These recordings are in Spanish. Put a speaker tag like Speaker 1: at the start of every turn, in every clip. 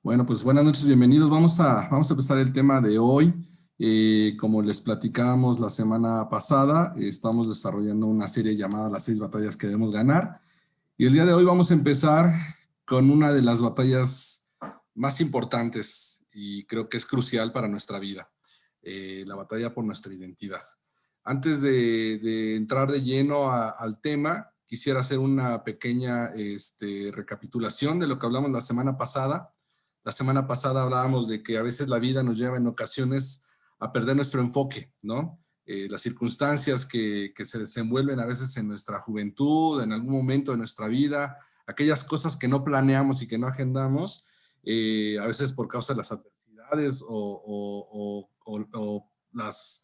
Speaker 1: Bueno, pues buenas noches, bienvenidos. Vamos a empezar el tema de hoy. Como les platicábamos la semana pasada, estamos desarrollando una serie llamada Las 6 batallas que debemos ganar. Y el día de hoy vamos a empezar con una de las batallas más importantes y creo que es crucial para nuestra vida, la batalla por nuestra identidad. Antes de entrar de lleno al tema, quisiera hacer una pequeña recapitulación de lo que hablamos la semana pasada. La semana pasada hablábamos de que a veces la vida nos lleva en ocasiones a perder nuestro enfoque, ¿no? Las circunstancias que se desenvuelven a veces en nuestra juventud, en algún momento de nuestra vida, aquellas cosas que no planeamos y que no agendamos, a veces por causa de las adversidades o las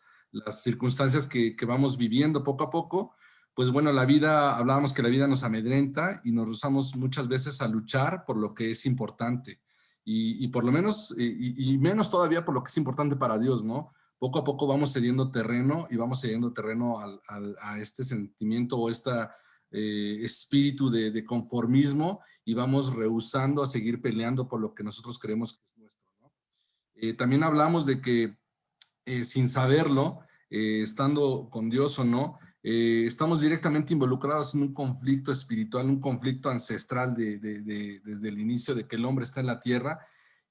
Speaker 1: circunstancias que vamos viviendo poco a poco, pues bueno, la vida, hablábamos que la vida nos amedrenta y nos rehusamos muchas veces a luchar por lo que es importante. Y por lo menos, y menos todavía por lo que es importante para Dios, ¿no? Poco a poco vamos cediendo terreno y vamos cediendo terreno a este sentimiento o este espíritu de conformismo y vamos rehusando a seguir peleando por lo que nosotros creemos que es nuestro, ¿no? También hablamos de que sin saberlo, estando con Dios o no, estamos directamente involucrados en un conflicto espiritual, un conflicto ancestral desde el inicio de que el hombre está en la tierra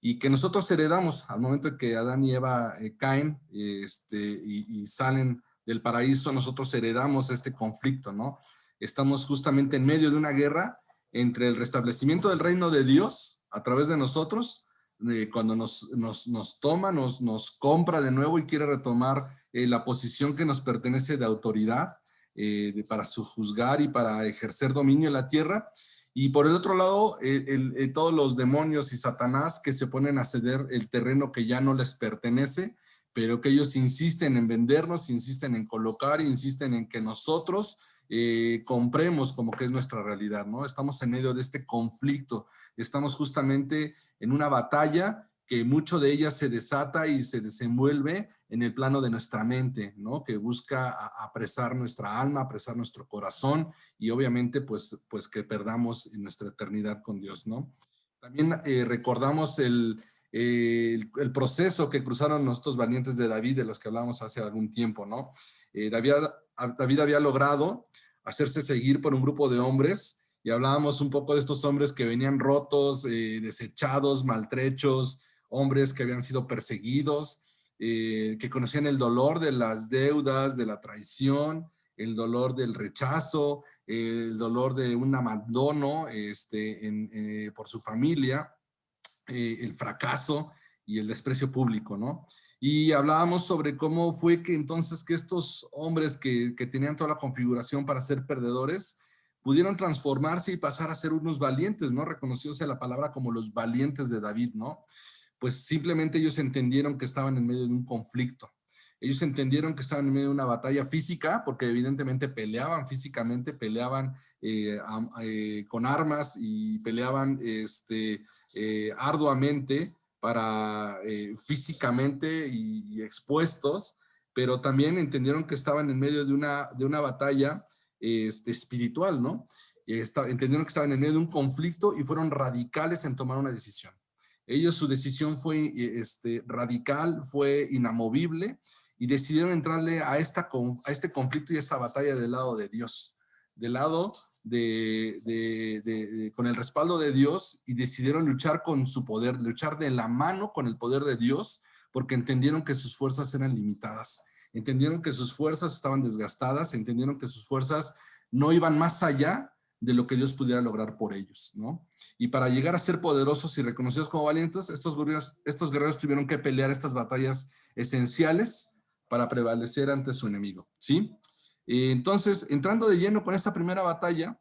Speaker 1: y que nosotros heredamos al momento de que Adán y Eva caen y salen del paraíso. Nosotros heredamos este conflicto, ¿no? Estamos justamente en medio de una guerra entre el restablecimiento del reino de Dios a través de nosotros, cuando nos toma, nos compra de nuevo y quiere retomar la posición que nos pertenece de autoridad para juzgar y para ejercer dominio en la tierra. Y por el otro lado, todos los demonios y Satanás que se ponen a ceder el terreno que ya no les pertenece, pero que ellos insisten en vendernos, insisten en colocar, insisten en que nosotros compremos como que es nuestra realidad, ¿no? Estamos en medio de este conflicto, estamos justamente en una batalla que mucho de ella se desata y se desenvuelve en el plano de nuestra mente, ¿no? Que busca apresar nuestra alma, apresar nuestro corazón y obviamente pues que perdamos nuestra eternidad con Dios, ¿no? También recordamos el proceso que cruzaron nuestros valientes de David, de los que hablamos hace algún tiempo, ¿no? David había logrado hacerse seguir por un grupo de hombres y hablábamos un poco de estos hombres que venían rotos, desechados, maltrechos, hombres que habían sido perseguidos, que conocían el dolor de las deudas, de la traición, el dolor del rechazo, el dolor de un abandono por su familia, el fracaso y el desprecio público, ¿no? Y hablábamos sobre cómo fue que entonces que estos hombres que tenían toda la configuración para ser perdedores, pudieron transformarse y pasar a ser unos valientes, ¿no? Reconociéndose la palabra como los valientes de David, ¿no? Pues simplemente ellos entendieron que estaban en medio de un conflicto. Ellos entendieron que estaban en medio de una batalla física, porque evidentemente peleaban físicamente, peleaban con armas y peleaban arduamente para físicamente y expuestos, pero también entendieron que estaban en medio de una batalla espiritual, ¿no? Entendieron que estaban en medio de un conflicto y fueron radicales en tomar una decisión. Ellos, su decisión fue radical, fue inamovible y decidieron entrarle a este conflicto y a esta batalla del lado de Dios, del lado con el respaldo de Dios, y decidieron luchar con su poder, luchar de la mano con el poder de Dios, porque entendieron que sus fuerzas eran limitadas, entendieron que sus fuerzas estaban desgastadas, entendieron que sus fuerzas no iban más allá de lo que Dios pudiera lograr por ellos, ¿no? Y para llegar a ser poderosos y reconocidos como valientes, estos guerreros tuvieron que pelear estas batallas esenciales para prevalecer ante su enemigo, ¿sí? Entonces, entrando de lleno con esta primera batalla,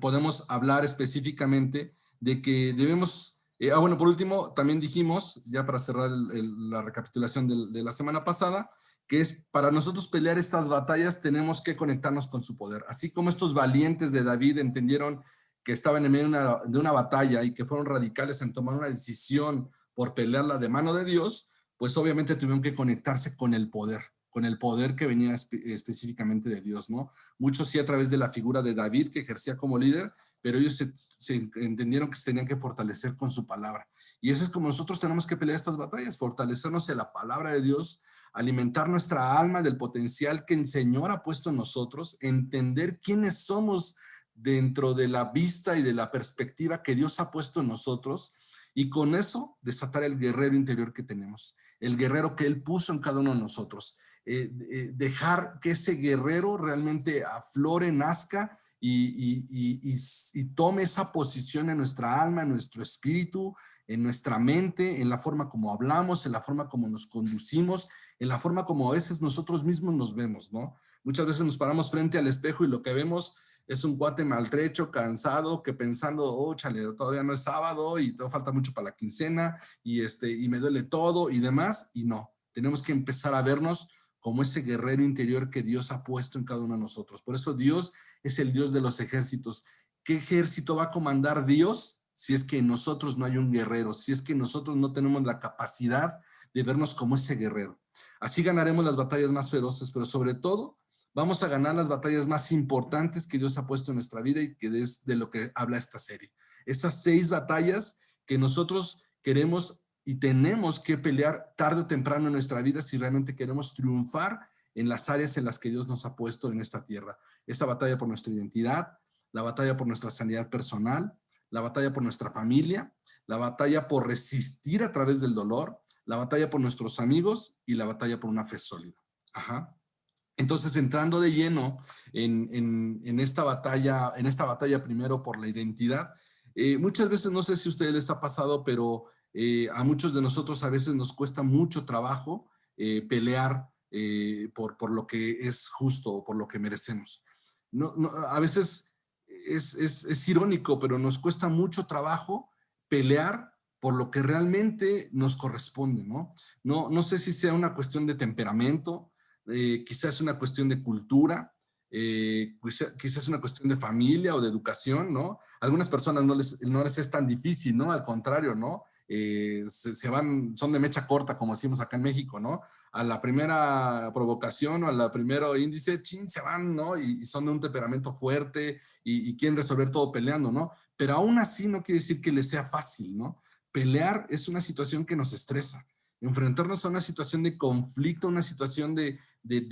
Speaker 1: podemos hablar específicamente de que debemos, bueno, por último, también dijimos, ya para cerrar la recapitulación de la semana pasada, que es para nosotros pelear estas batallas tenemos que conectarnos con su poder. Así como estos valientes de David entendieron que estaban en medio de una batalla y que fueron radicales en tomar una decisión por pelearla de mano de Dios, pues obviamente tuvieron que conectarse con el poder que venía específicamente de Dios, ¿no? Muchos sí a través de la figura de David que ejercía como líder, pero ellos se entendieron que se tenían que fortalecer con su palabra. Y eso es como nosotros tenemos que pelear estas batallas, fortalecernos en la palabra de Dios, alimentar nuestra alma del potencial que el Señor ha puesto en nosotros, entender quiénes somos dentro de la vista y de la perspectiva que Dios ha puesto en nosotros, y con eso desatar el guerrero interior que tenemos, el guerrero que Él puso en cada uno de nosotros. Dejar que ese guerrero realmente aflore, nazca y tome esa posición en nuestra alma, en nuestro espíritu, en nuestra mente, en la forma como hablamos, en la forma como nos conducimos, en la forma como a veces nosotros mismos nos vemos, ¿no? Muchas veces nos paramos frente al espejo y lo que vemos es un cuate maltrecho, cansado, que pensando, oh, chale, todavía no es sábado y todavía falta mucho para la quincena y me duele todo y demás, y no. Tenemos que empezar a vernos como ese guerrero interior que Dios ha puesto en cada uno de nosotros. Por eso Dios es el Dios de los ejércitos. ¿Qué ejército va a comandar Dios si es que en nosotros no hay un guerrero? Si es que nosotros no tenemos la capacidad de vernos como ese guerrero. Así ganaremos las batallas más feroces, pero sobre todo vamos a ganar las batallas más importantes que Dios ha puesto en nuestra vida y que es de lo que habla esta serie. Esas 6 batallas que nosotros queremos y tenemos que pelear tarde o temprano en nuestra vida si realmente queremos triunfar en las áreas en las que Dios nos ha puesto en esta tierra. Esa batalla por nuestra identidad, la batalla por nuestra sanidad personal, la batalla por nuestra familia, la batalla por resistir a través del dolor, la batalla por nuestros amigos y la batalla por una fe sólida. Ajá. Entonces, entrando de lleno en esta batalla primero por la identidad, muchas veces, no sé si a ustedes les ha pasado, pero a muchos de nosotros a veces nos cuesta mucho trabajo pelear por lo que es justo o por lo que merecemos. A veces es irónico, pero nos cuesta mucho trabajo pelear por lo que realmente nos corresponde, ¿no? No sé si sea una cuestión de temperamento, quizás una cuestión de cultura, quizás una cuestión de familia o de educación, ¿no? A algunas personas no les es tan difícil, ¿no? Al contrario, ¿no? Son de mecha corta, como decimos acá en México, ¿no? A la primera provocación o a la primera índice, chin, se van, ¿no? Y son de un temperamento fuerte y quieren resolver todo peleando, ¿no? Pero aún así no quiere decir que les sea fácil, ¿no? Pelear es una situación que nos estresa. Enfrentarnos a una situación de conflicto, una situación de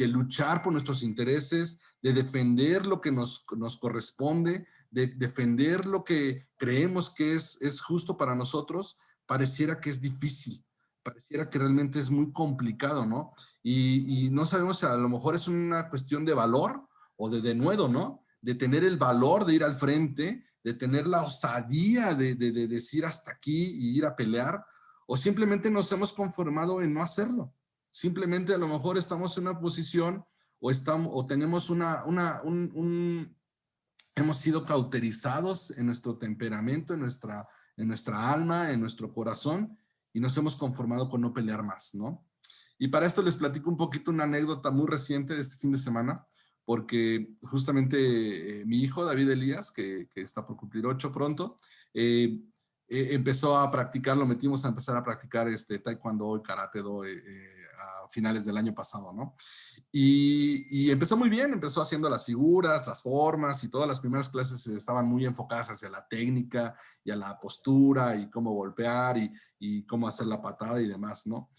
Speaker 1: luchar por nuestros intereses, de defender lo que nos corresponde, de defender lo que creemos que es justo para nosotros, pareciera que es difícil, pareciera que realmente es muy complicado, ¿no? Y no sabemos si a lo mejor es una cuestión de valor o de denuedo, ¿no? De tener el valor de ir al frente, de tener la osadía de decir hasta aquí y ir a pelear, o simplemente nos hemos conformado en no hacerlo. Simplemente a lo mejor estamos en una posición o tenemos hemos sido cauterizados en nuestro temperamento, en nuestra alma, en nuestro corazón, y nos hemos conformado con no pelear más, ¿no? Y para esto les platico un poquito una anécdota muy reciente de este fin de semana, porque justamente mi hijo, David Elías, que está por cumplir 8 pronto, empezó a practicar, lo metimos a empezar a practicar taekwondo y karate do a finales del año pasado, ¿no? Y empezó muy bien, empezó haciendo las figuras, las formas, y todas las primeras clases estaban muy enfocadas hacia la técnica y a la postura y cómo golpear y cómo hacer la patada y demás, ¿no?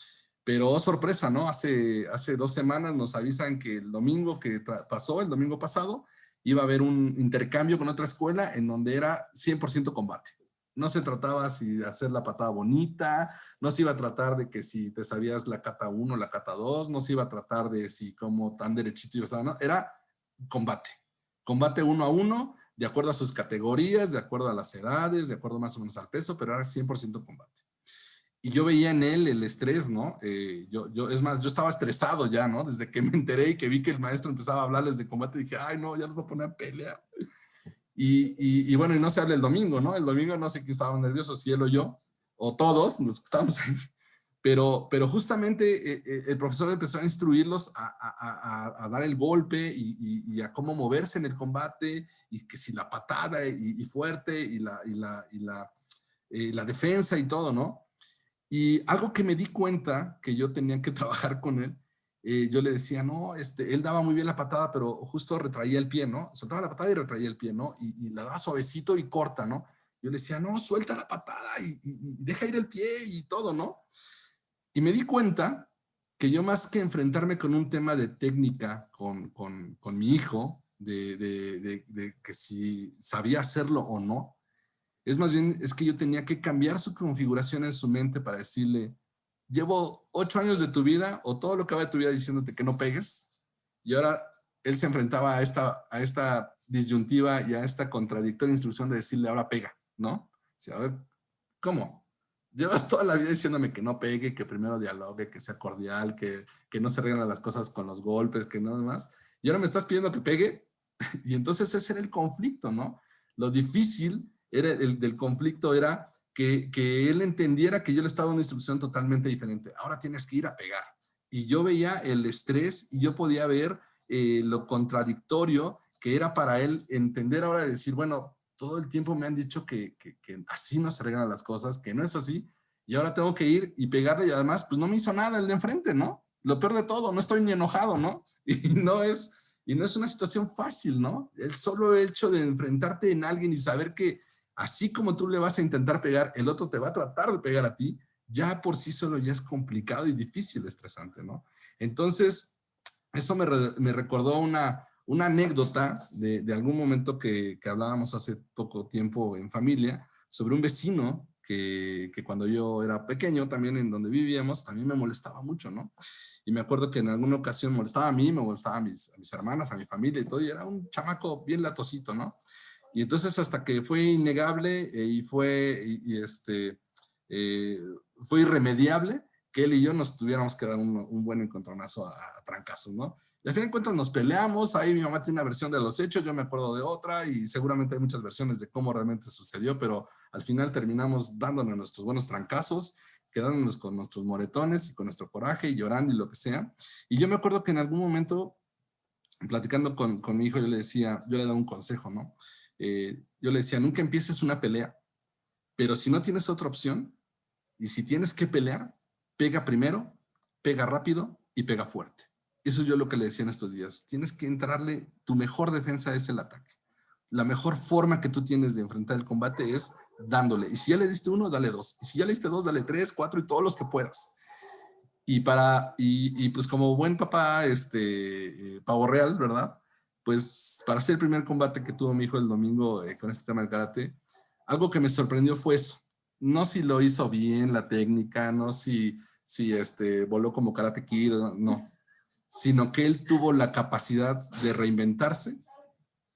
Speaker 1: Pero oh, sorpresa, ¿no? Hace 2 semanas nos avisan que el domingo que pasó, el domingo pasado, iba a haber un intercambio con otra escuela en donde era 100% combate. No se trataba si de hacer la patada bonita, no se iba a tratar de que si te sabías la kata 1, la kata 2, no se iba a tratar de si como tan derechito ibas a, ¿no? Era combate. Combate 1 a 1, de acuerdo a sus categorías, de acuerdo a las edades, de acuerdo más o menos al peso, pero era 100% combate. Y yo veía en él el estrés, ¿no? Es más, yo estaba estresado ya, ¿no? Desde que me enteré y que vi que el maestro empezaba a hablarles de combate, dije, ay, no, ya los voy a poner a pelear. Y bueno, y no se habla el domingo, ¿no? El domingo no sé quién estaba nervioso, si él o yo, o todos los que estábamos ahí. Pero justamente el profesor empezó a instruirlos a dar el golpe y a cómo moverse en el combate, y que si la patada y fuerte y la defensa y todo, ¿no? Y algo que me di cuenta que yo tenía que trabajar con él yo le decía, no, él daba muy bien la patada, pero justo retraía el pie, ¿no? Soltaba la patada y retraía el pie, ¿no? Y la daba suavecito y corta, ¿no? Yo le decía, no, suelta la patada y deja ir el pie y todo, ¿no? Y me di cuenta que yo más que enfrentarme con un tema de técnica con mi hijo, de que si sabía hacerlo o no, es más bien, es que yo tenía que cambiar su configuración en su mente para decirle, llevo 8 años de tu vida o todo lo que va de tu vida diciéndote que no pegues, y ahora él se enfrentaba a esta disyuntiva y a esta contradictoria instrucción de decirle, ahora pega, ¿no? O sea, a ver, ¿cómo? Llevas toda la vida diciéndome que no pegue, que primero dialogue, que sea cordial, que no se arreglan las cosas con los golpes, que no demás, y ahora me estás pidiendo que pegue, y entonces ese era el conflicto, ¿no? Lo difícil era del conflicto era que él entendiera que yo le estaba dando una instrucción totalmente diferente. Ahora tienes que ir a pegar. Y yo veía el estrés y yo podía ver lo contradictorio que era para él entender ahora de decir, bueno, todo el tiempo me han dicho que así no se arreglan las cosas, que no es así, y ahora tengo que ir y pegarle y además, pues no me hizo nada el de enfrente, ¿no? Lo peor de todo, no estoy ni enojado, ¿no? Y no es una situación fácil, ¿no? El solo hecho de enfrentarte en alguien y saber que así como tú le vas a intentar pegar, el otro te va a tratar de pegar a ti, ya por sí solo ya es complicado y difícil, estresante, ¿no? Entonces, eso me recordó una anécdota de algún momento que hablábamos hace poco tiempo en familia sobre un vecino que cuando yo era pequeño, también en donde vivíamos, también me molestaba mucho, ¿no? Y me acuerdo que en alguna ocasión molestaba a mí, me molestaba a mis hermanas, a mi familia y todo, y era un chamaco bien latosito, ¿no? Y entonces hasta que fue innegable eh, fue irremediable que él y yo nos tuviéramos que dar un buen encontronazo a trancazos, ¿no? Y al fin de cuentas nos peleamos, ahí mi mamá tiene una versión de los hechos, yo me acuerdo de otra y seguramente hay muchas versiones de cómo realmente sucedió, pero al final terminamos dándonos nuestros buenos trancazos, quedándonos con nuestros moretones y con nuestro coraje y llorando y lo que sea. Y yo me acuerdo que en algún momento, platicando con mi hijo, yo le daba un consejo, ¿no? Yo le decía, nunca empieces una pelea, pero si no tienes otra opción y si tienes que pelear, pega primero, pega rápido y pega fuerte. Eso es yo lo que le decía en estos días. Tienes que entrarle, tu mejor defensa es el ataque. La mejor forma que tú tienes de enfrentar el combate es dándole. Y si ya le diste uno, dale dos. Y si ya le diste dos, dale tres, cuatro y todos los que puedas. Y pues como buen papá, pavo real, ¿verdad? Pues para hacer el primer combate que tuvo mi hijo el domingo con este tema del karate, algo que me sorprendió fue eso. No si lo hizo bien la técnica, no si voló como Karate Kid, no, sino que él tuvo la capacidad de reinventarse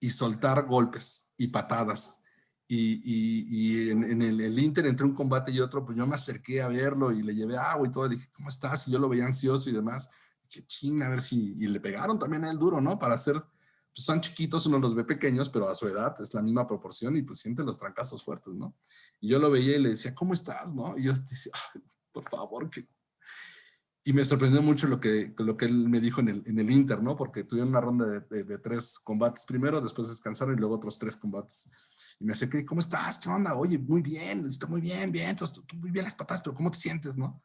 Speaker 1: y soltar golpes y patadas. Y en el Inter, entre un combate y otro, pues yo me acerqué a verlo y le llevé agua y todo. Le dije, ¿cómo estás? Y yo lo veía ansioso y demás. Dije, ching, a ver si. Y le pegaron también a él duro, ¿no? Para hacer. Pues son chiquitos, uno los ve pequeños, pero a su edad es la misma proporción y pues siente los trancazos fuertes, ¿no? Y yo lo veía y le decía, ¿cómo estás? ¿No? Y yo decía, por favor, que y me sorprendió mucho lo que él me dijo en el Inter, ¿no? Porque tuvieron una ronda de 3 combates primero, después descansaron y luego otros 3 combates. Y me acerqué, ¿cómo estás? ¿Qué onda? Oye, muy bien, está muy bien, bien, tú muy bien las patadas, pero ¿cómo te sientes, no?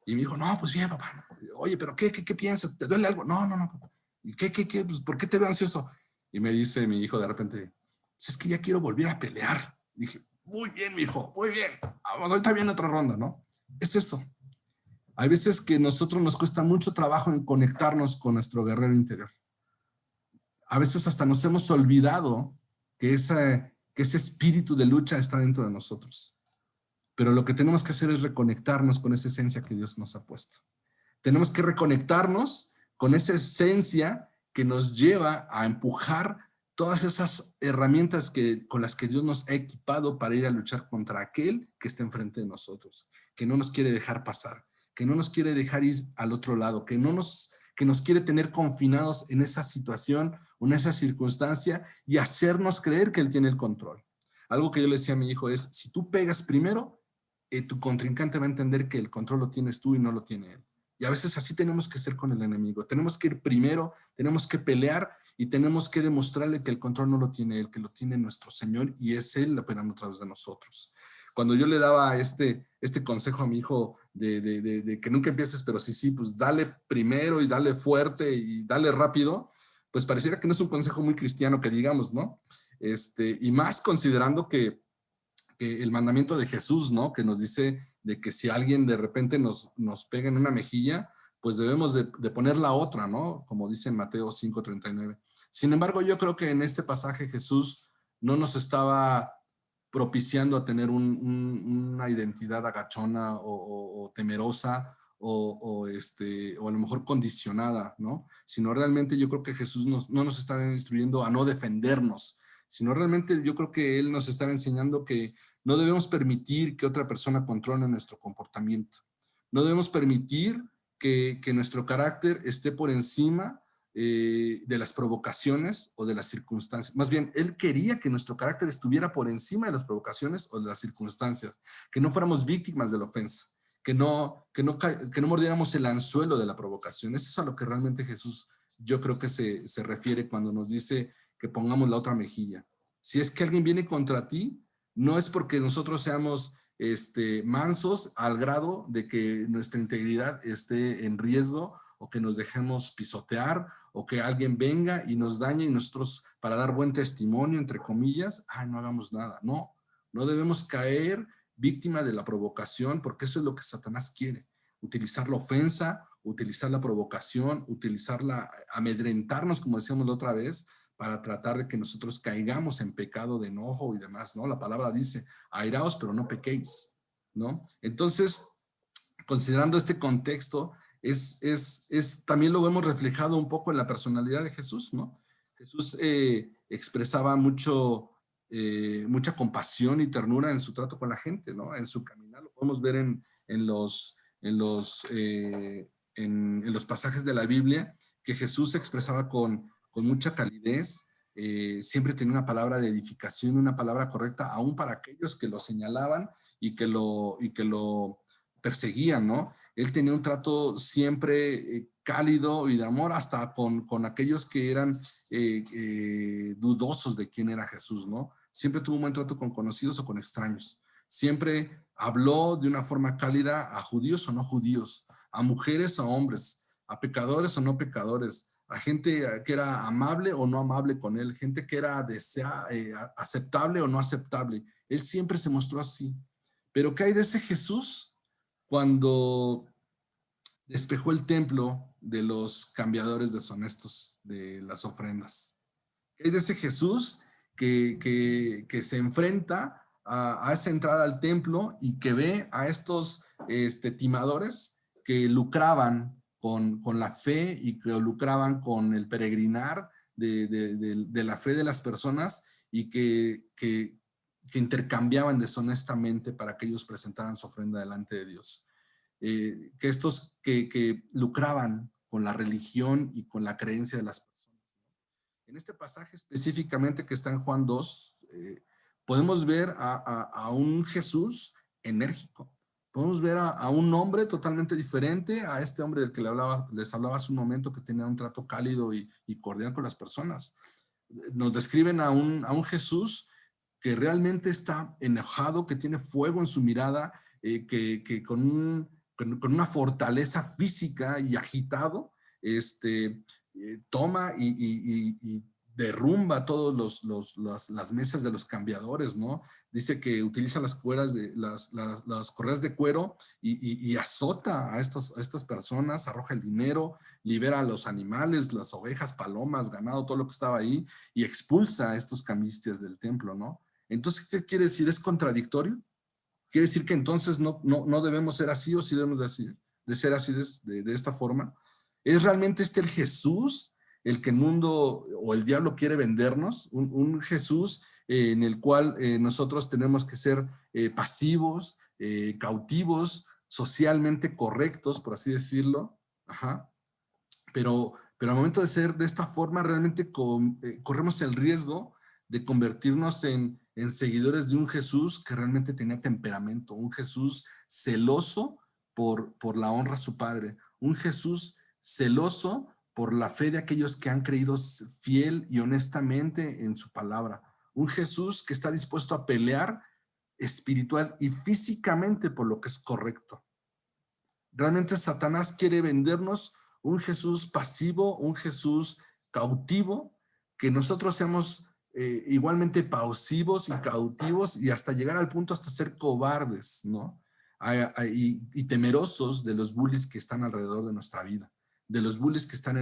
Speaker 1: Y me dijo, no, pues bien, papá. No. Oye, pero ¿qué piensas? ¿Te duele algo? No, no, no, papá. ¿Y qué? Pues, ¿por qué te veo ansioso? Y me dice mi hijo de repente, pues es que ya quiero volver a pelear. Y dije, muy bien, mi hijo, muy bien. Vamos, ahorita viene otra ronda, ¿no? Es eso. Hay veces que a nosotros nos cuesta mucho trabajo en conectarnos con nuestro guerrero interior. A veces hasta nos hemos olvidado que ese espíritu de lucha está dentro de nosotros. Pero lo que tenemos que hacer es reconectarnos con esa esencia que Dios nos ha puesto. Tenemos que reconectarnos con esa esencia que nos lleva a empujar todas esas herramientas con las que Dios nos ha equipado para ir a luchar contra aquel que está enfrente de nosotros, que no nos quiere dejar pasar, que no nos quiere dejar ir al otro lado, que nos quiere tener confinados en esa situación o en esa circunstancia y hacernos creer que Él tiene el control. Algo que yo le decía a mi hijo es, si tú pegas primero, tu contrincante va a entender que el control lo tienes tú y no lo tiene él. Y a veces así tenemos que ser con el enemigo. Tenemos que ir primero, tenemos que pelear y tenemos que demostrarle que el control no lo tiene él, que lo tiene nuestro Señor y es Él operando a través de nosotros. Cuando yo le daba este consejo a mi hijo de que nunca empieces, pero sí, pues dale primero y dale fuerte y dale rápido, pues pareciera que no es un consejo muy cristiano que digamos, ¿no? Y más considerando que el mandamiento de Jesús, ¿no? Que nos dice de que si alguien de repente nos pega en una mejilla, pues debemos de poner la otra, ¿no? Como dice en Mateo 5:39. Sin embargo, yo creo que en este pasaje Jesús no nos estaba propiciando a tener una identidad agachona o temerosa o a lo mejor condicionada, ¿no? Sino realmente yo creo que Jesús no nos está instruyendo a no defendernos, sino realmente yo creo que Él nos está enseñando que no debemos permitir que otra persona controle nuestro comportamiento. No debemos permitir que nuestro carácter esté por encima de las provocaciones o de las circunstancias. Más bien, Él quería que nuestro carácter estuviera por encima de las provocaciones o de las circunstancias, que no fuéramos víctimas de la ofensa, que no mordiéramos el anzuelo de la provocación. Eso es a lo que realmente Jesús, yo creo que se refiere cuando nos dice que pongamos la otra mejilla. Si es que alguien viene contra ti, no es porque nosotros seamos mansos al grado de que nuestra integridad esté en riesgo o que nos dejemos pisotear o que alguien venga y nos dañe y nosotros para dar buen testimonio, entre comillas, no hagamos nada. No debemos caer víctima de la provocación porque eso es lo que Satanás quiere. Utilizar la ofensa, utilizar la provocación, utilizarla, amedrentarnos, como decíamos la otra vez, para tratar de que nosotros caigamos en pecado de enojo y demás, ¿no? La palabra dice, airaos, pero no pequéis, ¿no? Entonces, considerando este contexto, también lo hemos reflejado un poco en la personalidad de Jesús, ¿no? Jesús expresaba mucha compasión y ternura en su trato con la gente, ¿no? En su caminar, lo podemos ver en los pasajes de la Biblia, que Jesús expresaba con mucha calidez, siempre tenía una palabra de edificación, una palabra correcta, aún para aquellos que lo señalaban y que lo perseguían, ¿no? Él tenía un trato siempre cálido y de amor hasta con aquellos que eran dudosos de quién era Jesús, ¿no? Siempre tuvo un buen trato con conocidos o con extraños. Siempre habló de una forma cálida a judíos o no judíos, a mujeres o hombres, a pecadores o no pecadores, a gente que era amable o no amable con él, gente que era aceptable o no aceptable. Él siempre se mostró así. Pero ¿qué hay de ese Jesús cuando despejó el templo de los cambiadores deshonestos de las ofrendas? ¿Qué hay de ese Jesús que se enfrenta a esa entrada al templo y que ve a estos timadores que lucraban con la fe y que lucraban con el peregrinar de la fe de las personas y que intercambiaban deshonestamente para que ellos presentaran su ofrenda delante de Dios? Que estos que lucraban con la religión y con la creencia de las personas. En este pasaje específicamente que está en Juan 2, podemos ver a un Jesús enérgico. Podemos ver a un hombre totalmente diferente a este hombre del que les hablaba hace un momento, que tenía un trato cálido y cordial con las personas. Nos describen a un Jesús que realmente está enojado, que tiene fuego en su mirada, que con una fortaleza física y agitado, toma y derrumba todas las mesas de los cambiadores, ¿no? Dice que utiliza las correas de cuero y azota a estas personas, arroja el dinero, libera a los animales, las ovejas, palomas, ganado, todo lo que estaba ahí, y expulsa a estos cambistas del templo, ¿no? Entonces, ¿qué quiere decir? ¿Es contradictorio? ¿Quiere decir que entonces no debemos ser así o sí debemos de ser así de esta forma? ¿Es realmente el Jesús el que el mundo o el diablo quiere vendernos? Un Jesús en el cual nosotros tenemos que ser pasivos, cautivos, socialmente correctos, por así decirlo. Ajá. Pero al momento de ser de esta forma, realmente corremos el riesgo de convertirnos en seguidores de un Jesús que realmente tenía temperamento, un Jesús celoso por la honra a su Padre, un Jesús celoso por la fe de aquellos que han creído fiel y honestamente en su palabra, un Jesús que está dispuesto a pelear espiritual y físicamente por lo que es correcto. Realmente Satanás quiere vendernos un Jesús pasivo, un Jesús cautivo, que nosotros seamos igualmente pasivos y cautivos y hasta llegar al punto hasta ser cobardes, ¿no? Y temerosos de los bullies que están alrededor de nuestra vida, de los bullies que están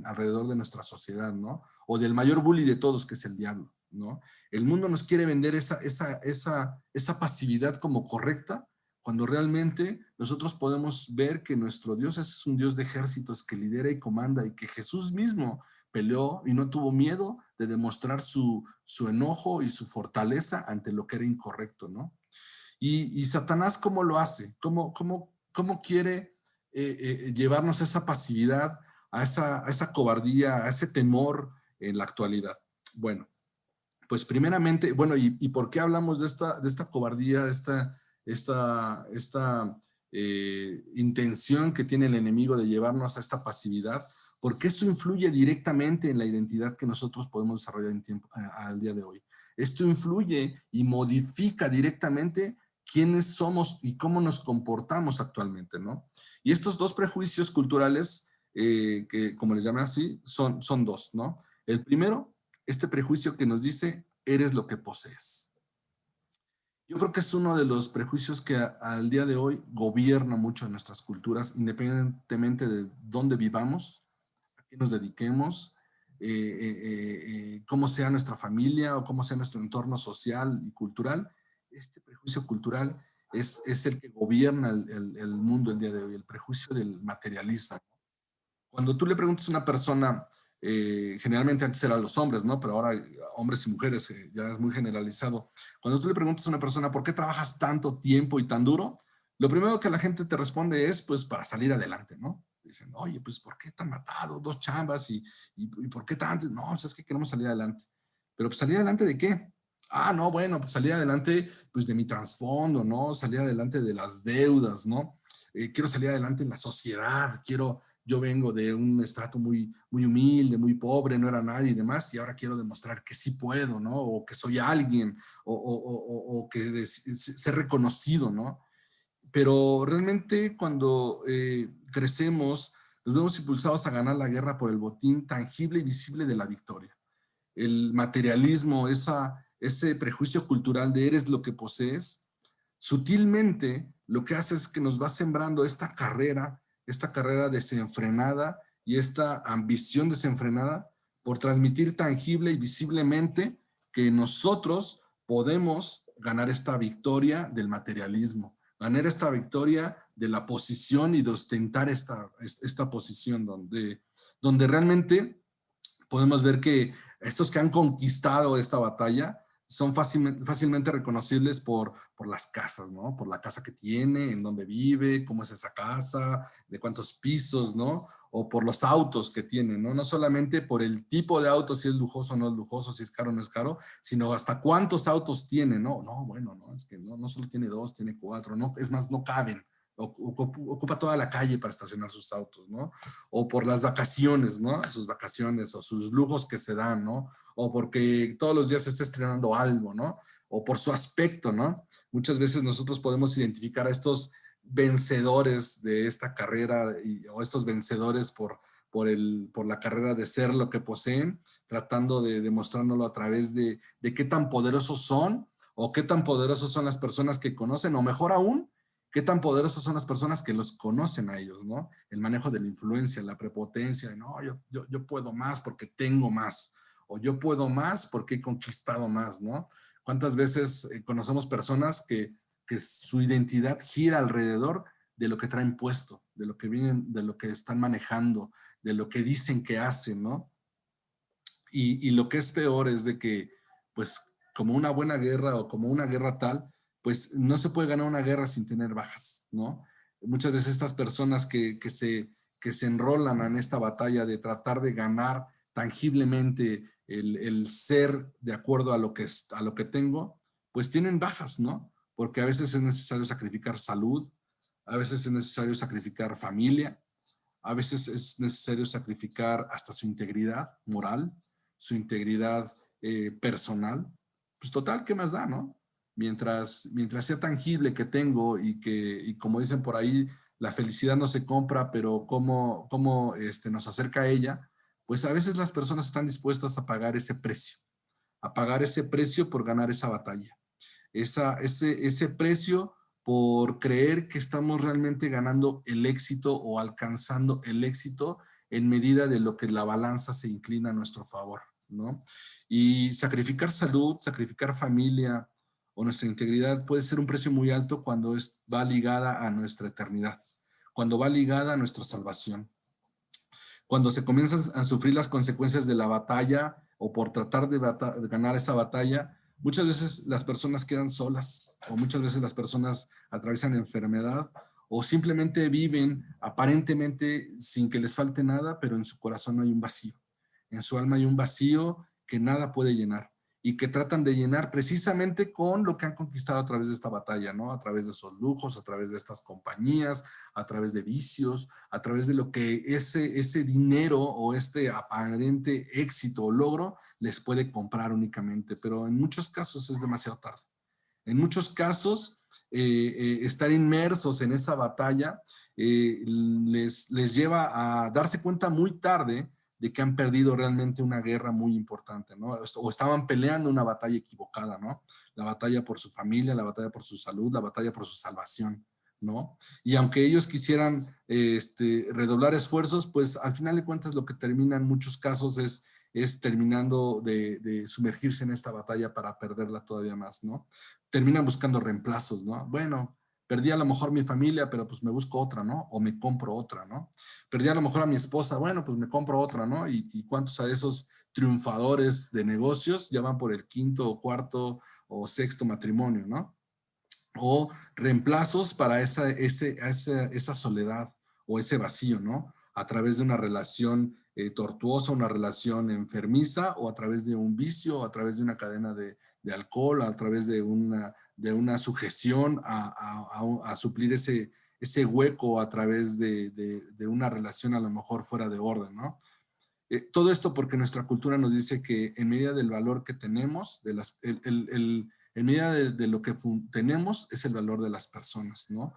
Speaker 1: alrededor de nuestra sociedad, ¿no? O del mayor bully de todos, que es el diablo, ¿no? El mundo nos quiere vender esa pasividad como correcta, cuando realmente nosotros podemos ver que nuestro Dios es un Dios de ejércitos que lidera y comanda, y que Jesús mismo peleó y no tuvo miedo de demostrar su enojo y su fortaleza ante lo que era incorrecto, ¿no? Y Satanás, ¿cómo lo hace? ¿Cómo quiere llevarnos a esa pasividad, a esa cobardía, a ese temor en la actualidad? Bueno, pues primeramente, bueno, ¿y por qué hablamos de esta cobardía, esta intención que tiene el enemigo de llevarnos a esta pasividad? Porque eso influye directamente en la identidad que nosotros podemos desarrollar al día de hoy. Esto influye y modifica directamente quiénes somos y cómo nos comportamos actualmente, ¿no? Y estos dos prejuicios culturales, que como les llamé así, son dos, ¿no? El primero, este prejuicio que nos dice, eres lo que posees. Yo creo que es uno de los prejuicios que al día de hoy gobierna mucho en nuestras culturas, independientemente de dónde vivamos, a qué nos dediquemos, cómo sea nuestra familia o cómo sea nuestro entorno social y cultural. Este prejuicio cultural es el que gobierna el mundo el día de hoy, el prejuicio del materialismo. Cuando tú le preguntas a una persona, generalmente antes eran los hombres, ¿no? Pero ahora hombres y mujeres, ya es muy generalizado. Cuando tú le preguntas a una persona, ¿por qué trabajas tanto tiempo y tan duro? Lo primero que la gente te responde es, pues, para salir adelante, ¿no? Dicen, oye, pues, ¿por qué tan matado? Dos chambas y ¿por qué tanto? No, pues es que queremos salir adelante. Pero, pues, ¿salir adelante de qué? Ah, no, bueno, pues salir adelante, pues, de mi trasfondo, ¿no? Salir adelante de las deudas, ¿no? Quiero salir adelante en la sociedad, yo vengo de un estrato muy humilde, muy pobre, no era nadie y demás, y ahora quiero demostrar que sí puedo, ¿no? O que soy alguien, o que ser reconocido, ¿no? Pero realmente cuando crecemos, nos vemos impulsados a ganar la guerra por el botín tangible y visible de la victoria. El materialismo, ese prejuicio cultural de eres lo que posees, sutilmente lo que hace es que nos va sembrando esta carrera desenfrenada y esta ambición desenfrenada por transmitir tangible y visiblemente que nosotros podemos ganar esta victoria del materialismo, ganar esta victoria de la posición y de ostentar esta posición donde realmente podemos ver que estos que han conquistado esta batalla son fácilmente reconocibles por las casas, ¿no? Por la casa que tiene, en dónde vive, cómo es esa casa, de cuántos pisos, ¿no? O por los autos que tiene, ¿no? No solamente por el tipo de auto, si es lujoso o no es lujoso, si es caro o no es caro, sino hasta cuántos autos tiene, ¿no? No, bueno, no, es que no solo tiene dos, tiene cuatro, no, es más, no caben. Ocupa toda la calle para estacionar sus autos, ¿no? O por las vacaciones, ¿no? Sus vacaciones o sus lujos que se dan, ¿no? O porque todos los días se está estrenando algo, ¿no? O por su aspecto, ¿no? Muchas veces nosotros podemos identificar a estos vencedores de esta carrera o estos vencedores por la carrera de ser lo que poseen, tratando de demostrárnoslo a través de qué tan poderosos son o qué tan poderosos son las personas que conocen, o mejor aún, qué tan poderosas son las personas que los conocen a ellos, ¿no? El manejo de la influencia, la prepotencia, no, yo puedo más porque tengo más, o yo puedo más porque he conquistado más, ¿no? ¿Cuántas veces conocemos personas que su identidad gira alrededor de lo que traen puesto, de lo que vienen, de lo que están manejando, de lo que dicen que hacen, ¿no? Y lo que es peor es de que, pues, como una buena guerra o como una guerra tal, pues no se puede ganar una guerra sin tener bajas, ¿no? Muchas veces estas personas que se enrolan en esta batalla de tratar de ganar tangiblemente el ser de acuerdo a lo que tengo, pues tienen bajas, ¿no? Porque a veces es necesario sacrificar salud, a veces es necesario sacrificar familia, a veces es necesario sacrificar hasta su integridad moral, su integridad personal. Pues total, ¿qué más da, no? mientras sea tangible que tengo y como dicen por ahí, la felicidad no se compra, pero cómo nos acerca a ella, pues a veces las personas están dispuestas a pagar ese precio por ganar esa batalla, ese precio por creer que estamos realmente ganando el éxito o alcanzando el éxito en medida de lo que la balanza se inclina a nuestro favor, ¿no? Y sacrificar salud, sacrificar familia o nuestra integridad puede ser un precio muy alto cuando va ligada a nuestra eternidad, cuando va ligada a nuestra salvación. Cuando se comienzan a sufrir las consecuencias de la batalla o por tratar de ganar esa batalla, muchas veces las personas quedan solas o muchas veces las personas atraviesan enfermedad o simplemente viven aparentemente sin que les falte nada, pero en su corazón hay un vacío. En su alma hay un vacío que nada puede llenar y que tratan de llenar precisamente con lo que han conquistado a través de esta batalla, ¿no? A través de esos lujos, a través de estas compañías, a través de vicios, a través de lo que ese dinero o este aparente éxito o logro les puede comprar únicamente, pero en muchos casos es demasiado tarde. En muchos casos, estar inmersos en esa batalla les lleva a darse cuenta muy tarde de que han perdido realmente una guerra muy importante, ¿no? O estaban peleando una batalla equivocada, ¿no? La batalla por su familia, la batalla por su salud, la batalla por su salvación, ¿no? Y aunque ellos quisieran redoblar esfuerzos, pues al final de cuentas lo que termina en muchos casos es terminando de sumergirse en esta batalla para perderla todavía más, ¿no? Terminan buscando reemplazos, ¿no? Bueno, perdí a lo mejor mi familia, pero pues me busco otra, ¿no? O me compro otra, ¿no? Perdí a lo mejor a mi esposa, bueno, pues me compro otra, ¿no? Y cuántos a esos triunfadores de negocios ya van por el quinto o cuarto o sexto matrimonio, ¿no? O reemplazos para esa soledad o ese vacío, ¿no? A través de una relación tortuosa, una relación enfermiza, o a través de un vicio, o a través de una cadena de alcohol, a través de una sujeción a suplir ese hueco a través de una relación a lo mejor fuera de orden, ¿no? Todo esto porque nuestra cultura nos dice que en medida del valor que tenemos, en medida de lo que tenemos, es el valor de las personas, ¿no?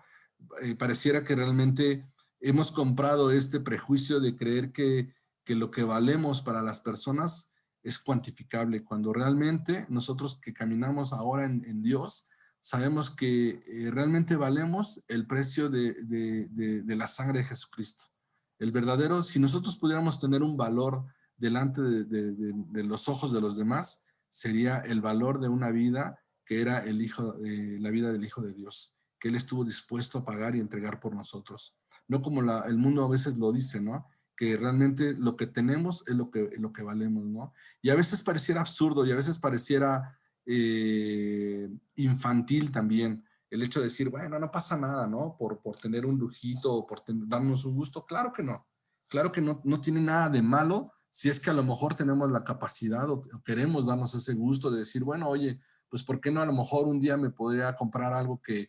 Speaker 1: Pareciera que realmente hemos comprado este prejuicio de creer que lo que valemos para las personas es cuantificable, cuando realmente nosotros que caminamos ahora en Dios, sabemos que realmente valemos el precio de la sangre de Jesucristo. El verdadero, si nosotros pudiéramos tener un valor delante de los ojos de los demás, sería el valor de una vida que era la vida del Hijo de Dios, que Él estuvo dispuesto a pagar y entregar por nosotros. No como el mundo a veces lo dice, ¿no? Que realmente lo que tenemos es lo que valemos, ¿no? Y a veces pareciera absurdo y a veces pareciera infantil también el hecho de decir, bueno, no pasa nada, ¿no? Por tener un lujito o por darnos un gusto. Claro que no, no tiene nada de malo si es que a lo mejor tenemos la capacidad o queremos darnos ese gusto de decir, bueno, oye, pues ¿por qué no a lo mejor un día me podría comprar algo que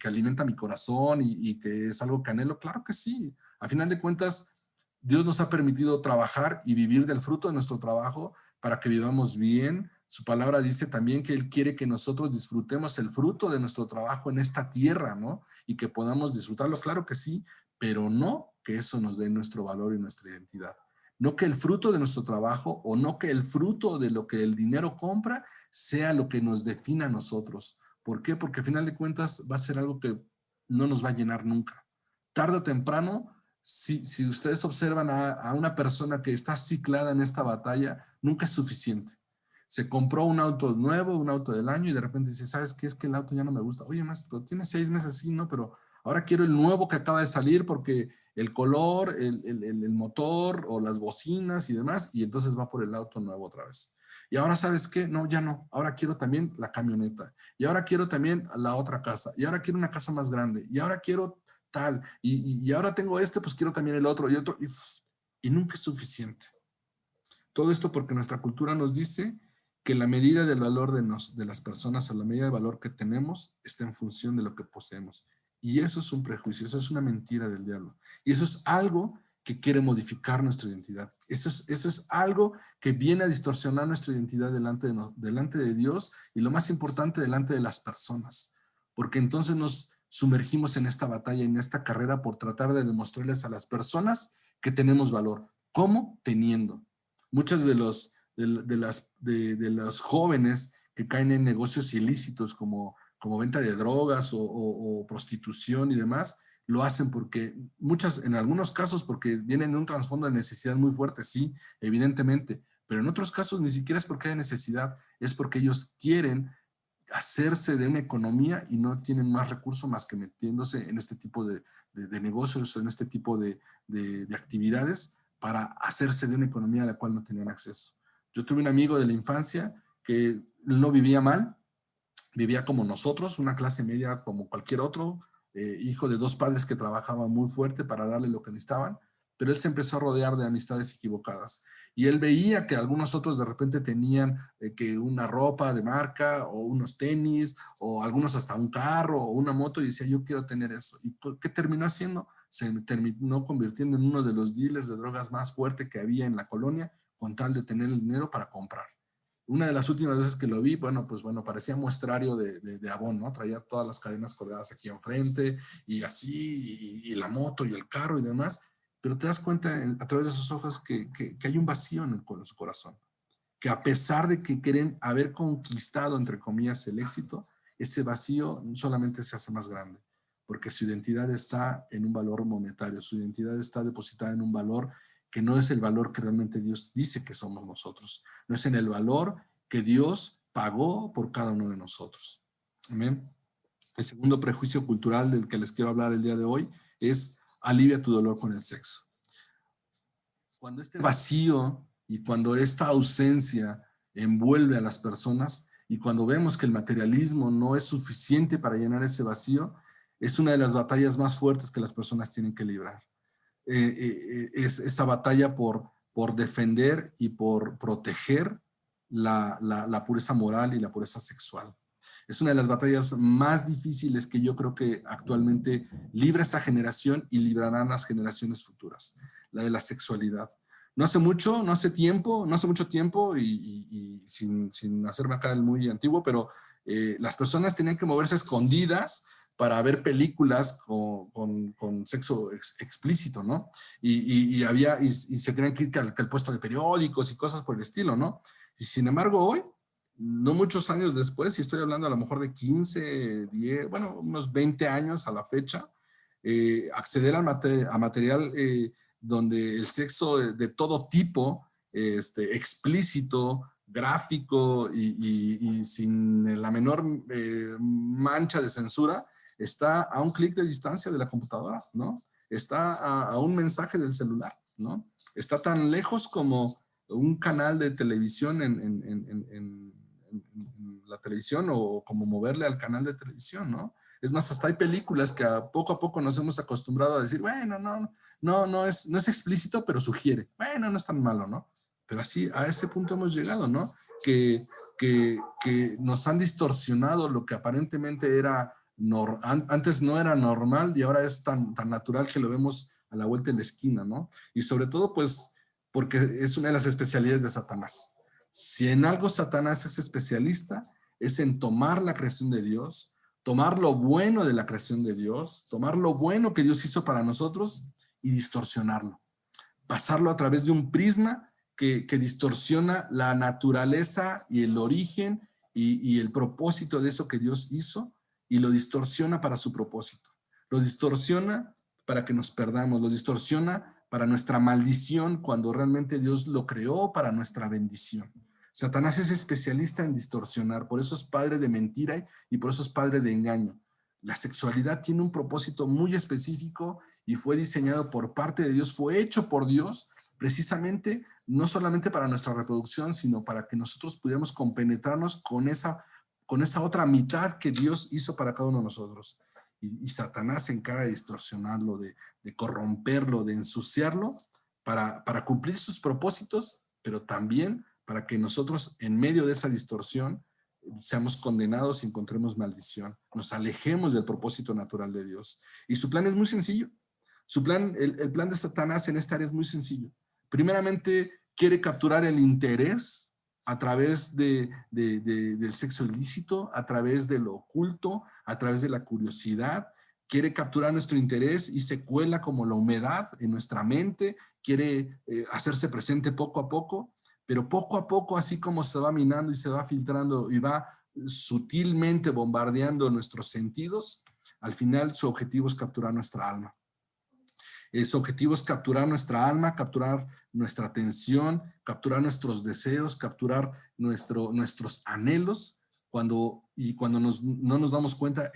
Speaker 1: alimenta mi corazón y que es algo que anhelo? Claro que sí. A final de cuentas, Dios nos ha permitido trabajar y vivir del fruto de nuestro trabajo para que vivamos bien. Su palabra dice también que Él quiere que nosotros disfrutemos el fruto de nuestro trabajo en esta tierra, ¿no? Y que podamos disfrutarlo, claro que sí, pero no que eso nos dé nuestro valor y nuestra identidad. No que el fruto de nuestro trabajo o no que el fruto de lo que el dinero compra sea lo que nos defina a nosotros. ¿Por qué? Porque al final de cuentas va a ser algo que no nos va a llenar nunca. Tarde o temprano, si ustedes observan a una persona que está ciclada en esta batalla, nunca es suficiente. Se compró un auto nuevo, un auto del año y de repente dice, ¿sabes qué? Es que el auto ya no me gusta. Oye, maestro, tiene 6 meses, sí, ¿no? Pero ahora quiero el nuevo que acaba de salir porque el color, el motor o las bocinas y demás, y entonces va por el auto nuevo otra vez. Y ahora, ¿sabes qué? No, ya no. Ahora quiero también la camioneta. Y ahora quiero también la otra casa. Y ahora quiero una casa más grande. Y ahora quiero tal. Y ahora tengo pues quiero también el otro y otro. Y nunca es suficiente. Todo esto porque nuestra cultura nos dice que la medida del valor de las personas o la medida del valor que tenemos está en función de lo que poseemos. Y eso es un prejuicio, eso es una mentira del diablo. Y eso es algo que quiere modificar nuestra identidad. Eso es algo que viene a distorsionar nuestra identidad delante de Dios y lo más importante, delante de las personas. Porque entonces nos sumergimos en esta batalla, en esta carrera por tratar de demostrarles a las personas que tenemos valor. ¿Cómo? Teniendo. Muchos de los jóvenes que caen en negocios ilícitos como venta de drogas o prostitución y demás, lo hacen porque en algunos casos porque vienen de un trasfondo de necesidad muy fuerte, sí, evidentemente, pero en otros casos ni siquiera es porque hay necesidad, es porque ellos quieren hacerse de una economía y no tienen más recursos más que metiéndose en este tipo de negocios, en este tipo de actividades para hacerse de una economía a la cual no tenían acceso. Yo tuve un amigo de la infancia que no vivía mal, vivía como nosotros, una clase media como cualquier otro, hijo de dos padres que trabajaban muy fuerte para darle lo que necesitaban, pero él se empezó a rodear de amistades equivocadas. Y él veía que algunos otros de repente tenían que una ropa de marca o unos tenis o algunos hasta un carro o una moto y decía, yo quiero tener eso. ¿Y qué terminó haciendo? Se terminó convirtiendo en uno de los dealers de drogas más fuerte que había en la colonia con tal de tener el dinero para comprar. Una de las últimas veces que lo vi, parecía muestrario de Avon, ¿no? Traía todas las cadenas colgadas aquí enfrente y así, y la moto y el carro y demás, pero te das cuenta a través de sus ojos que hay un vacío en su corazón, que a pesar de que quieren haber conquistado, entre comillas, el éxito, ese vacío solamente se hace más grande, porque su identidad está en un valor monetario, su identidad está depositada en un valor que no es el valor que realmente Dios dice que somos nosotros, no es en el valor que Dios pagó por cada uno de nosotros. Amén. El segundo prejuicio cultural del que les quiero hablar el día de hoy es alivia tu dolor con el sexo. Cuando este vacío y cuando esta ausencia envuelve a las personas y cuando vemos que el materialismo no es suficiente para llenar ese vacío, es una de las batallas más fuertes que las personas tienen que librar. Es esa batalla por defender y por proteger la pureza moral y la pureza sexual. Es una de las batallas más difíciles que yo creo que actualmente libra esta generación y librarán las generaciones futuras, la de la sexualidad. No hace mucho tiempo y sin hacerme acá el muy antiguo, pero las personas tenían que moverse escondidas para ver películas con sexo explícito, ¿no? Y se tenían que ir al puesto de periódicos y cosas por el estilo, ¿no? Y sin embargo, hoy, no muchos años después, y estoy hablando a lo mejor de 15, 10, bueno, unos 20 años a la fecha, acceder a material donde el sexo de todo tipo, explícito, gráfico y sin la menor mancha de censura, está a un clic de distancia de la computadora, ¿no? Está a un mensaje del celular, ¿no? Está tan lejos como un canal de televisión en la televisión o como moverle al canal de televisión, ¿no? Es más, hasta hay películas que poco a poco nos hemos acostumbrado a decir, bueno, no es explícito, pero sugiere. Bueno, no es tan malo, ¿no? Pero así, a ese punto hemos llegado, ¿no? Que nos han distorsionado lo que aparentemente era antes no era normal y ahora es tan natural que lo vemos a la vuelta de la esquina, ¿no? Y sobre todo, pues, porque es una de las especialidades de Satanás. Si en algo Satanás es especialista, es en tomar la creación de Dios, tomar lo bueno de la creación de Dios, tomar lo bueno que Dios hizo para nosotros y distorsionarlo. Pasarlo a través de un prisma que distorsiona la naturaleza y el origen y el propósito de eso que Dios hizo y lo distorsiona para su propósito. Lo distorsiona para que nos perdamos, lo distorsiona para nuestra maldición cuando realmente Dios lo creó para nuestra bendición. Satanás es especialista en distorsionar, por eso es padre de mentira y por eso es padre de engaño. La sexualidad tiene un propósito muy específico y fue diseñado por parte de Dios, fue hecho por Dios precisamente no solamente para nuestra reproducción, sino para que nosotros pudiéramos compenetrarnos con esa otra mitad que Dios hizo para cada uno de nosotros. Y Satanás se encarga de distorsionarlo, de corromperlo, de ensuciarlo para cumplir sus propósitos, pero también para que nosotros en medio de esa distorsión seamos condenados y encontremos maldición, nos alejemos del propósito natural de Dios. Y su plan es muy sencillo. El plan de Satanás en esta área es muy sencillo. Primeramente, quiere capturar el interés a través del sexo ilícito, a través de lo oculto, a través de la curiosidad. Quiere capturar nuestro interés y se cuela como la humedad en nuestra mente. Quiere hacerse presente poco a poco, pero poco a poco, así como se va minando y se va filtrando y va sutilmente bombardeando nuestros sentidos, al final su objetivo es capturar nuestra alma. Su objetivo es capturar nuestra alma, capturar nuestra atención, capturar nuestros deseos, capturar nuestros anhelos. Cuando no nos damos cuenta,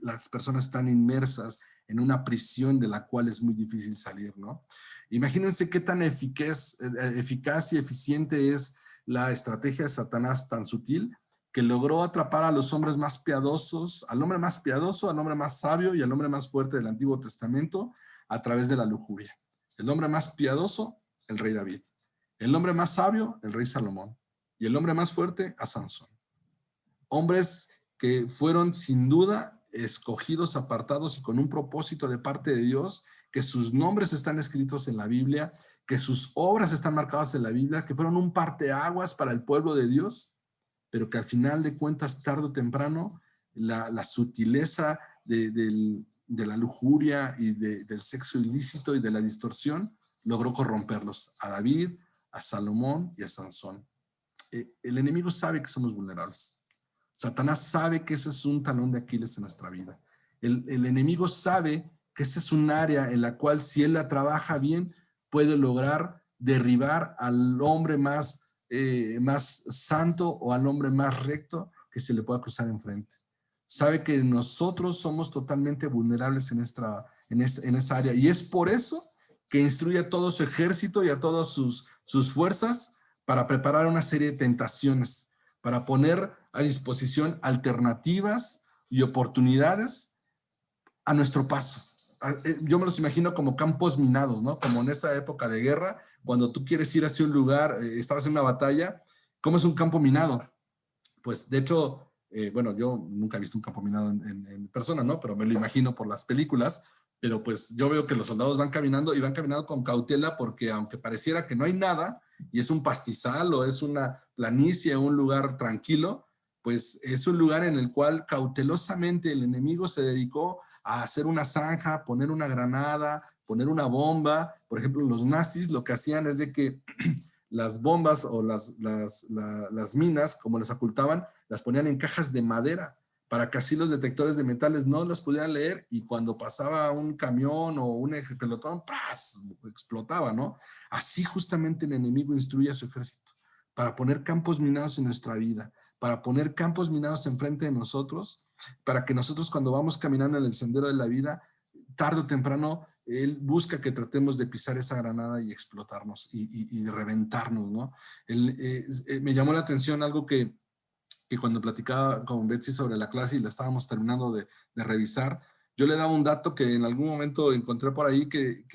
Speaker 1: las personas están inmersas en una prisión de la cual es muy difícil salir, ¿no? Imagínense qué tan eficaz y eficiente es la estrategia de Satanás tan sutil que logró atrapar a los hombres más piadosos, al hombre más piadoso, al hombre más sabio y al hombre más fuerte del Antiguo Testamento a través de la lujuria. El hombre más piadoso, el rey David. El hombre más sabio, el rey Salomón. Y el hombre más fuerte, a Sansón. Hombres que fueron sin duda escogidos, apartados y con un propósito de parte de Dios, que sus nombres están escritos en la Biblia, que sus obras están marcadas en la Biblia, que fueron un parteaguas para el pueblo de Dios, pero que al final de cuentas, tarde o temprano, la sutileza de la lujuria y del sexo ilícito y de la distorsión logró corromperlos, a David, a Salomón y a Sansón. El enemigo sabe que somos vulnerables. Satanás sabe que ese es un talón de Aquiles en nuestra vida. El enemigo sabe que ese es un área en la cual, si él la trabaja bien, puede lograr derribar al hombre más santo o al hombre más recto que se le pueda cruzar enfrente. Sabe que nosotros somos totalmente vulnerables en esa área, y es por eso que instruye a todo su ejército y a todas sus fuerzas para preparar una serie de tentaciones, para poner a disposición alternativas y oportunidades a nuestro paso. Yo me los imagino como campos minados, ¿no? Como en esa época de guerra, cuando tú quieres ir hacia un lugar, estabas en una batalla, ¿cómo es un campo minado? Pues de hecho, bueno, yo nunca he visto un campo minado en persona, ¿no? Pero me lo imagino por las películas, pero pues yo veo que los soldados van caminando y van caminando con cautela, porque aunque pareciera que no hay nada y es un pastizal o es una planicie, un lugar tranquilo, pues es un lugar en el cual cautelosamente el enemigo se dedicó a hacer una zanja, poner una granada, poner una bomba. Por ejemplo, los nazis lo que hacían es de que las bombas o las minas, como las ocultaban, las ponían en cajas de madera para que así los detectores de metales no las pudieran leer, y cuando pasaba un camión o un pelotón, ¡pras!, explotaba, ¿no? Así justamente el enemigo instruye a su ejército para poner campos minados en nuestra vida, para poner campos minados enfrente de nosotros, para que nosotros, cuando vamos caminando en el sendero de la vida, tarde o temprano, él busca que tratemos de pisar esa granada y explotarnos y reventarnos, ¿no? Me llamó la atención algo que cuando platicaba con Betsy sobre la clase y la estábamos terminando de revisar, yo le daba un dato que en algún momento encontré por ahí que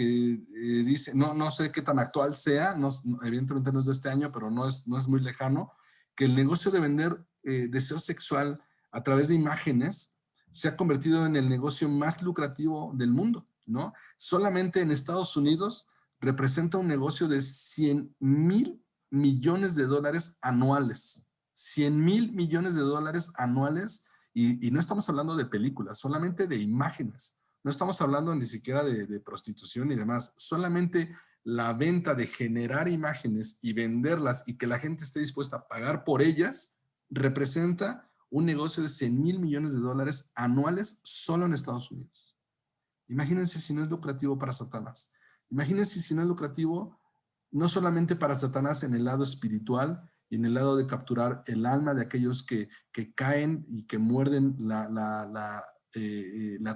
Speaker 1: dice, no sé qué tan actual sea, evidentemente no es de este año, pero no es muy lejano, que el negocio de vender deseo sexual a través de imágenes se ha convertido en el negocio más lucrativo del mundo, ¿no? Solamente en Estados Unidos representa un negocio de 100,000 millones de dólares anuales. 100,000 millones de dólares anuales, y no estamos hablando de películas, solamente de imágenes. No estamos hablando ni siquiera de prostitución y demás, solamente la venta de generar imágenes y venderlas y que la gente esté dispuesta a pagar por ellas representa un negocio de 100,000 millones de dólares anuales solo en Estados Unidos. Imagínense si no es lucrativo para Satanás. Imagínense si no es lucrativo no solamente para Satanás en el lado espiritual y en el lado de capturar el alma de aquellos que caen y que muerden la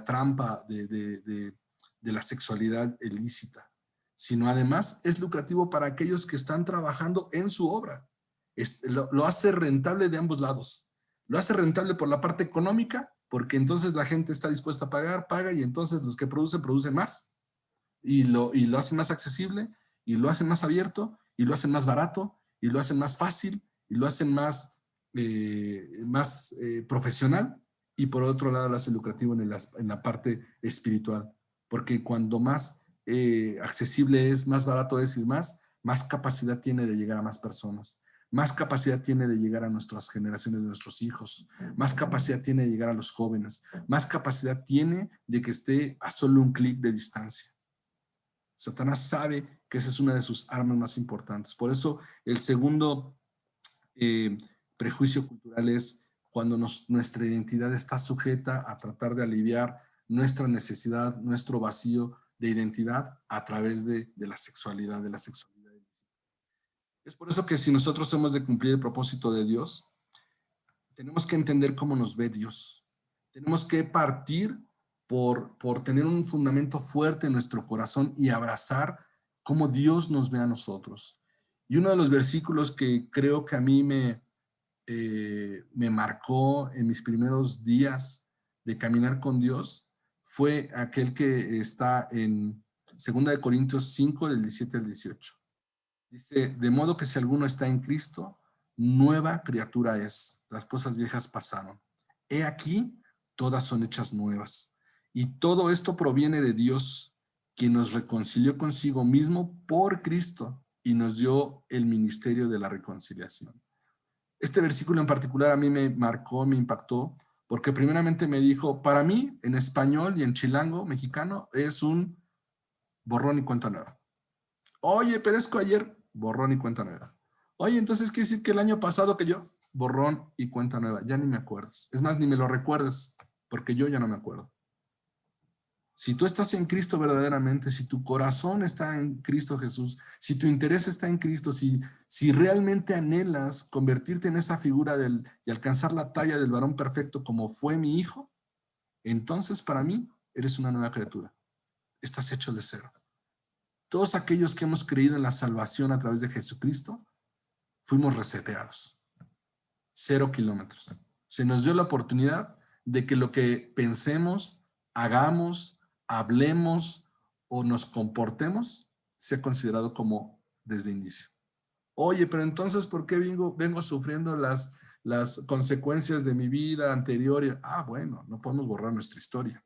Speaker 1: trampa de la sexualidad ilícita, sino además es lucrativo para aquellos que están trabajando en su obra. Lo hace rentable de ambos lados. Lo hace rentable por la parte económica, porque entonces la gente está dispuesta a paga, y entonces los que producen más, y lo hacen más accesible, y lo hacen más abierto, y lo hacen más barato, y lo hacen más fácil, y lo hacen más profesional, y por otro lado lo hacen lucrativo en la parte espiritual, porque cuando más accesible es, más barato es y más capacidad tiene de llegar a más personas. Más capacidad tiene de llegar a nuestras generaciones, de nuestros hijos. Más capacidad tiene de llegar a los jóvenes. Más capacidad tiene de que esté a solo un clic de distancia. Satanás sabe que esa es una de sus armas más importantes. Por eso el segundo prejuicio cultural es cuando nuestra identidad está sujeta a tratar de aliviar nuestra necesidad, nuestro vacío de identidad a través de la sexualidad, de la sexualidad. Es por eso que si nosotros hemos de cumplir el propósito de Dios, tenemos que entender cómo nos ve Dios. Tenemos que partir por tener un fundamento fuerte en nuestro corazón y abrazar cómo Dios nos ve a nosotros. Y uno de los versículos que creo que a mí me marcó en mis primeros días de caminar con Dios fue aquel que está en 2 Corintios 5, del 17 al 18. Dice, de modo que si alguno está en Cristo, nueva criatura es. Las cosas viejas pasaron. He aquí, todas son hechas nuevas. Y todo esto proviene de Dios, quien nos reconcilió consigo mismo por Cristo y nos dio el ministerio de la reconciliación. Este versículo en particular a mí me marcó, me impactó, porque primeramente me dijo, para mí, en español y en chilango mexicano, es un borrón y cuenta nueva. Oye, pero es que ayer, borrón y cuenta nueva. Oye, entonces quiere decir que el año pasado que yo, borrón y cuenta nueva. Ya ni me acuerdas. Es más, ni me lo recuerdes, porque yo ya no me acuerdo. Si tú estás en Cristo verdaderamente, si tu corazón está en Cristo Jesús, si tu interés está en Cristo, si realmente anhelas convertirte en esa figura y alcanzar la talla del varón perfecto como fue mi hijo, entonces para mí eres una nueva criatura. Estás hecho de cero. Todos aquellos que hemos creído en la salvación a través de Jesucristo, fuimos reseteados. 0 kilómetros. Se nos dio la oportunidad de que lo que pensemos, hagamos, hablemos o nos comportemos sea considerado como desde inicio. Oye, pero entonces, ¿por qué vengo sufriendo las consecuencias de mi vida anterior? Bueno, no podemos borrar nuestra historia.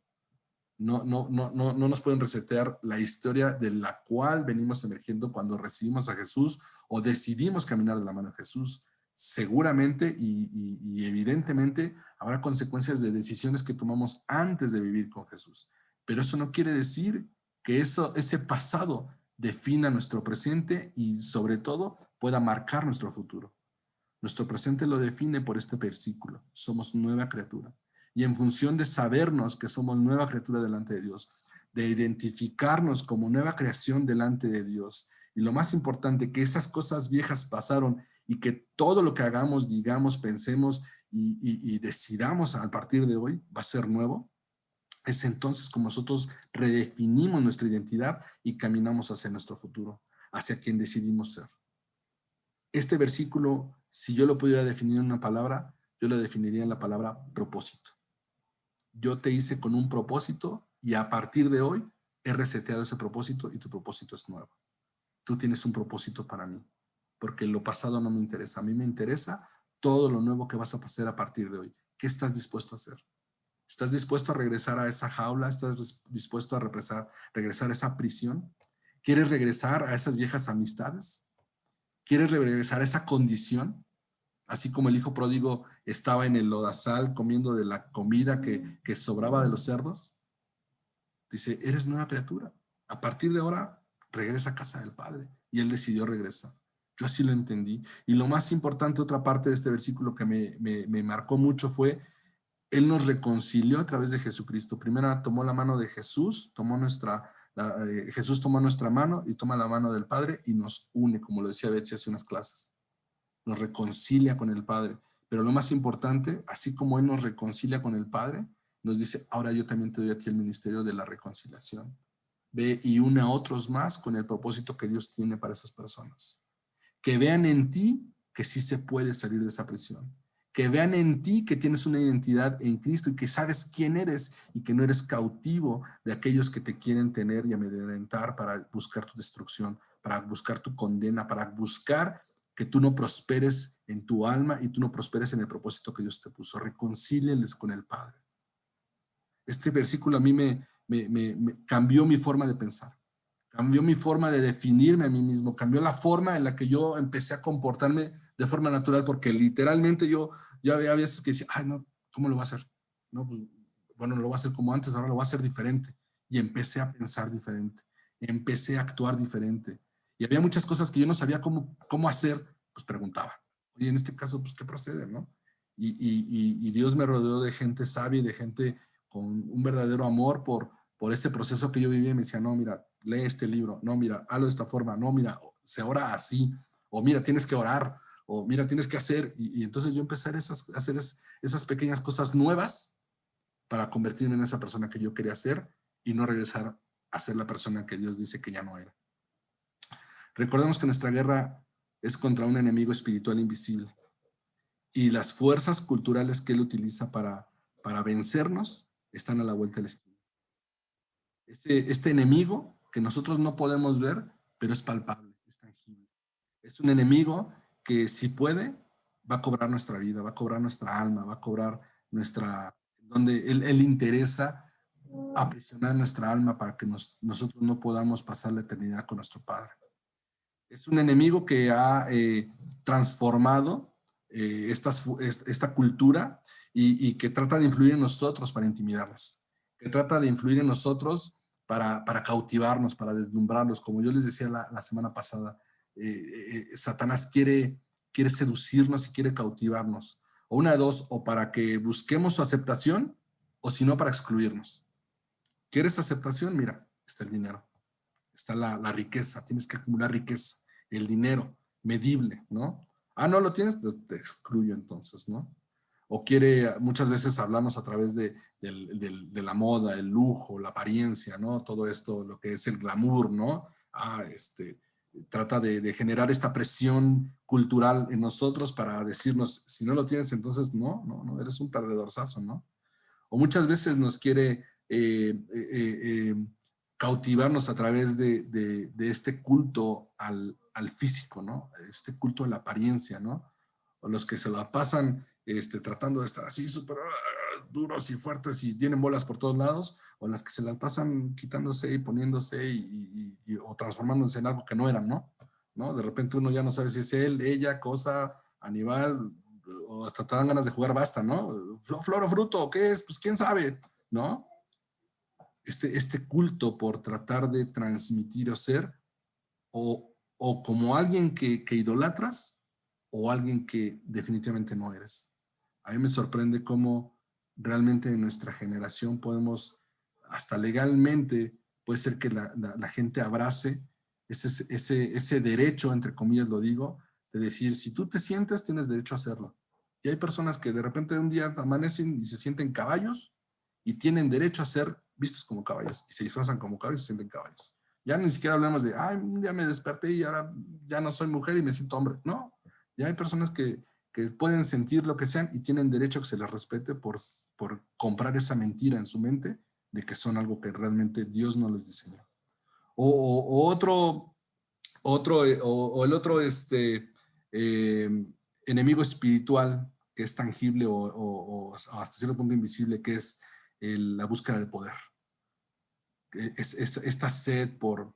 Speaker 1: No nos pueden resetear la historia de la cual venimos emergiendo cuando recibimos a Jesús o decidimos caminar de la mano de Jesús. Seguramente y evidentemente habrá consecuencias de decisiones que tomamos antes de vivir con Jesús. Pero eso no quiere decir que ese pasado defina nuestro presente y sobre todo pueda marcar nuestro futuro. Nuestro presente lo define por este versículo. Somos nueva criatura. Y en función de sabernos que somos nueva criatura delante de Dios, de identificarnos como nueva creación delante de Dios, y lo más importante, que esas cosas viejas pasaron y que todo lo que hagamos, digamos, pensemos y decidamos a partir de hoy va a ser nuevo, es entonces como nosotros redefinimos nuestra identidad y caminamos hacia nuestro futuro, hacia quien decidimos ser. Este versículo, si yo lo pudiera definir en una palabra, yo lo definiría en la palabra propósito. Yo te hice con un propósito y a partir de hoy he reseteado ese propósito y tu propósito es nuevo. Tú tienes un propósito para mí, porque lo pasado no me interesa. A mí me interesa todo lo nuevo que vas a pasar a partir de hoy. ¿Qué estás dispuesto a hacer? ¿Estás dispuesto a regresar a esa jaula? ¿Estás dispuesto a regresar a esa prisión? ¿Quieres regresar a esas viejas amistades? ¿Quieres regresar a esa condición? Así como el hijo pródigo estaba en el lodazal comiendo de la comida que sobraba de los cerdos. Dice, eres nueva criatura. A partir de ahora, regresa a casa del Padre. Y él decidió regresar. Yo así lo entendí. Y lo más importante, otra parte de este versículo que me marcó mucho fue, él nos reconcilió a través de Jesucristo. Primero tomó la mano de Jesús, Jesús tomó nuestra mano y toma la mano del Padre y nos une, como lo decía Betsy hace unas clases. Nos reconcilia con el Padre. Pero lo más importante, así como Él nos reconcilia con el Padre, nos dice, ahora yo también te doy a ti el ministerio de la reconciliación. Ve y une a otros más con el propósito que Dios tiene para esas personas. Que vean en ti que sí se puede salir de esa prisión. Que vean en ti que tienes una identidad en Cristo y que sabes quién eres y que no eres cautivo de aquellos que te quieren tener y amedrentar para buscar tu destrucción, para buscar tu condena, para buscar que tú no prosperes en tu alma y tú no prosperes en el propósito que Dios te puso. Reconcílienles con el Padre. Este versículo a mí me cambió mi forma de pensar. cambió mi forma de definirme a mí mismo, cambió la forma en la que yo empecé a comportarme de forma natural, porque literalmente yo ya había veces que decía, ay, no, ¿cómo lo voy a hacer? No, pues, bueno, no lo voy a hacer como antes, ahora lo voy a hacer diferente. Y empecé a pensar diferente, empecé a actuar diferente. Y había muchas cosas que yo no sabía cómo hacer, pues preguntaba. Oye, en este caso, pues, ¿qué procede, no? Y Dios me rodeó de gente sabia y de gente con un verdadero amor por ese proceso que yo vivía y me decía, no, mira, lee este libro, no, mira, hazlo de esta forma, no, mira, se ora así, o mira, tienes que orar, o mira, tienes que hacer, y entonces yo empecé a hacer esas pequeñas cosas nuevas para convertirme en esa persona que yo quería ser y no regresar a ser la persona que Dios dice que ya no era. Recordemos que nuestra guerra es contra un enemigo espiritual invisible y las fuerzas culturales que él utiliza para vencernos están a la vuelta de la esquina. Este enemigo que nosotros no podemos ver, pero es palpable, es tangible. Es un enemigo que si puede, va a cobrar nuestra vida, va a cobrar nuestra alma, va a cobrar donde él interesa aprisionar nuestra alma para que nosotros no podamos pasar la eternidad con nuestro Padre. Es un enemigo que ha transformado esta cultura y que trata de influir en nosotros para intimidarnos, que trata de influir en nosotros para cautivarnos, para deslumbrarlos. Como yo les decía la semana pasada, Satanás quiere seducirnos y quiere cautivarnos. O una de dos, o para que busquemos su aceptación, o si no, para excluirnos. ¿Quieres aceptación? Mira, está el dinero, está la riqueza, tienes que acumular riqueza, el dinero, medible, ¿no? Ah, no lo tienes, pues te excluyo entonces, ¿no? O quiere, muchas veces hablamos a través de la moda, el lujo, la apariencia, ¿no? Todo esto, lo que es el glamour, ¿no? Trata de generar esta presión cultural en nosotros para decirnos, si no lo tienes, entonces no, eres un perdedorzazo, ¿no? O muchas veces nos quiere cautivarnos a través de este culto al físico, ¿no? Este culto a la apariencia, ¿no? O los que se la pasan tratando de estar así súper duros y fuertes y tienen bolas por todos lados, o las que se la pasan quitándose y poniéndose o transformándose en algo que no eran, ¿no? ¿No? De repente uno ya no sabe si es él, ella, cosa, animal, o hasta te dan ganas de jugar basta, ¿no? Flor o fruto, ¿qué es? Pues quién sabe, ¿no? Este culto por tratar de transmitir o ser, o como alguien que idolatras, o alguien que definitivamente no eres. A mí me sorprende cómo realmente en nuestra generación podemos, hasta legalmente, puede ser que la gente abrace ese derecho, entre comillas lo digo, de decir, si tú te sientes, tienes derecho a hacerlo. Y hay personas que de repente un día amanecen y se sienten caballos y tienen derecho a ser vistos como caballos y se disfrazan como caballos y se sienten caballos. Ya ni siquiera hablamos de, ay, un día me desperté y ahora ya no soy mujer y me siento hombre. No, ya hay personas que pueden sentir lo que sean y tienen derecho a que se les respete por comprar esa mentira en su mente de que son algo que realmente Dios no les diseñó. O el otro enemigo espiritual que es tangible o hasta cierto punto invisible, que es la búsqueda de poder. Es esta sed por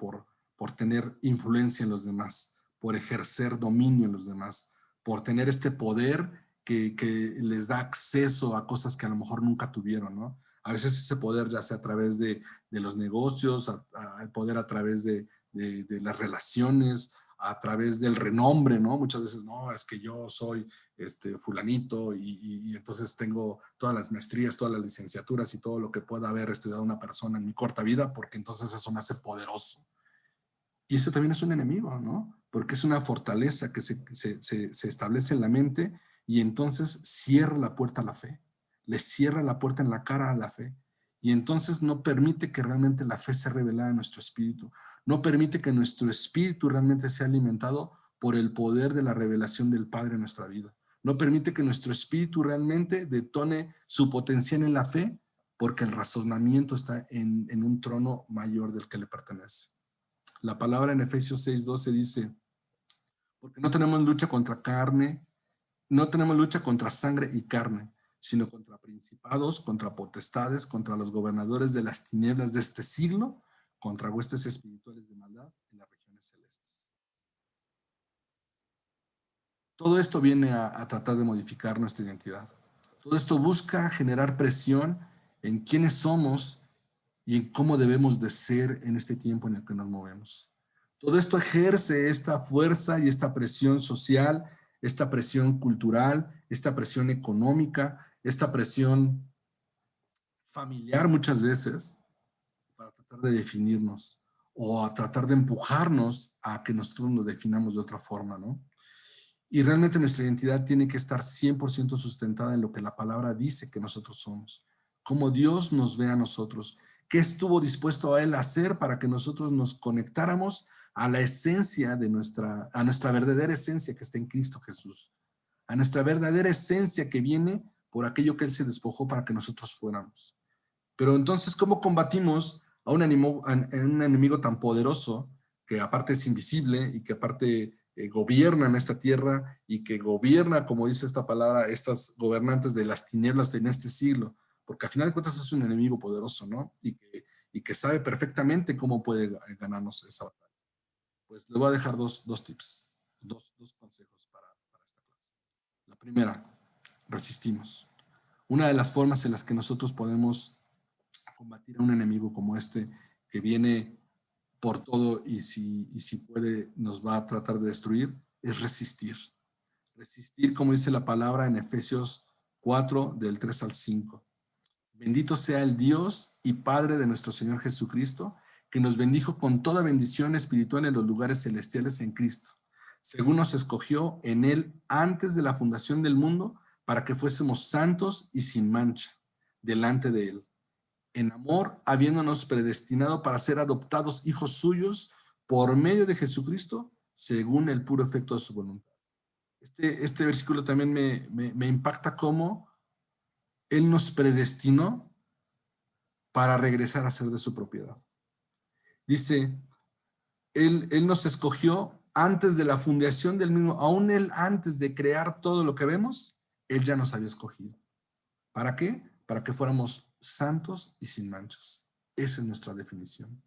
Speaker 1: tener influencia en los demás, por ejercer dominio en los demás, por tener este poder que les da acceso a cosas que a lo mejor nunca tuvieron, ¿no? A veces ese poder ya sea a través de los negocios, el poder a través de las relaciones, a través del renombre, ¿no? Muchas veces, no, es que yo soy fulanito y entonces tengo todas las maestrías, todas las licenciaturas y todo lo que pueda haber estudiado una persona en mi corta vida, porque entonces eso me hace poderoso. Y eso también es un enemigo, ¿no? Porque es una fortaleza que se establece en la mente y entonces cierra la puerta a la fe, le cierra la puerta en la cara a la fe y entonces no permite que realmente la fe sea revelada en nuestro espíritu, no permite que nuestro espíritu realmente sea alimentado por el poder de la revelación del Padre en nuestra vida. No permite que nuestro espíritu realmente detone su potencial en la fe porque el razonamiento está en un trono mayor del que le pertenece. La palabra en Efesios 6:12 dice, porque no tenemos lucha contra carne, no tenemos lucha contra sangre y carne, sino contra principados, contra potestades, contra los gobernadores de las tinieblas de este siglo, contra huestes espirituales de maldad en las regiones celestes. Todo esto viene a tratar de modificar nuestra identidad. Todo esto busca generar presión en quiénes somos y en cómo debemos de ser en este tiempo en el que nos movemos. Todo esto ejerce esta fuerza y esta presión social, esta presión cultural, esta presión económica, esta presión familiar muchas veces para tratar de definirnos o a tratar de empujarnos a que nosotros nos definamos de otra forma, ¿no? Y realmente nuestra identidad tiene que estar 100% sustentada en lo que la palabra dice que nosotros somos, cómo Dios nos ve a nosotros, qué estuvo dispuesto a Él a hacer para que nosotros nos conectáramos a la esencia de a nuestra verdadera esencia que está en Cristo Jesús, a nuestra verdadera esencia que viene por aquello que Él se despojó para que nosotros fuéramos. Pero entonces, ¿cómo combatimos a un enemigo tan poderoso que aparte es invisible y que aparte gobierna en esta tierra y que gobierna, como dice esta palabra, estas gobernantes de las tinieblas en este siglo? Porque al final de cuentas es un enemigo poderoso, ¿no? Y que sabe perfectamente cómo puede ganarnos esa batalla. Pues le voy a dejar dos tips, dos consejos para esta clase. La primera, resistimos. Una de las formas en las que nosotros podemos combatir a un enemigo como este que viene por todo y si puede nos va a tratar de destruir, es resistir. Resistir, como dice la palabra en Efesios 4, del 3 al 5. Bendito sea el Dios y Padre de nuestro Señor Jesucristo, que nos bendijo con toda bendición espiritual en los lugares celestiales en Cristo, según nos escogió en Él antes de la fundación del mundo, para que fuésemos santos y sin mancha delante de Él, en amor, habiéndonos predestinado para ser adoptados hijos suyos por medio de Jesucristo, según el puro efecto de su voluntad. Este versículo también me impacta cómo Él nos predestinó para regresar a ser de su propiedad. Dice, Él nos escogió antes de la fundación del mismo, aún Él antes de crear todo lo que vemos, Él ya nos había escogido. ¿Para qué? Para que fuéramos santos y sin manchas. Esa es nuestra definición.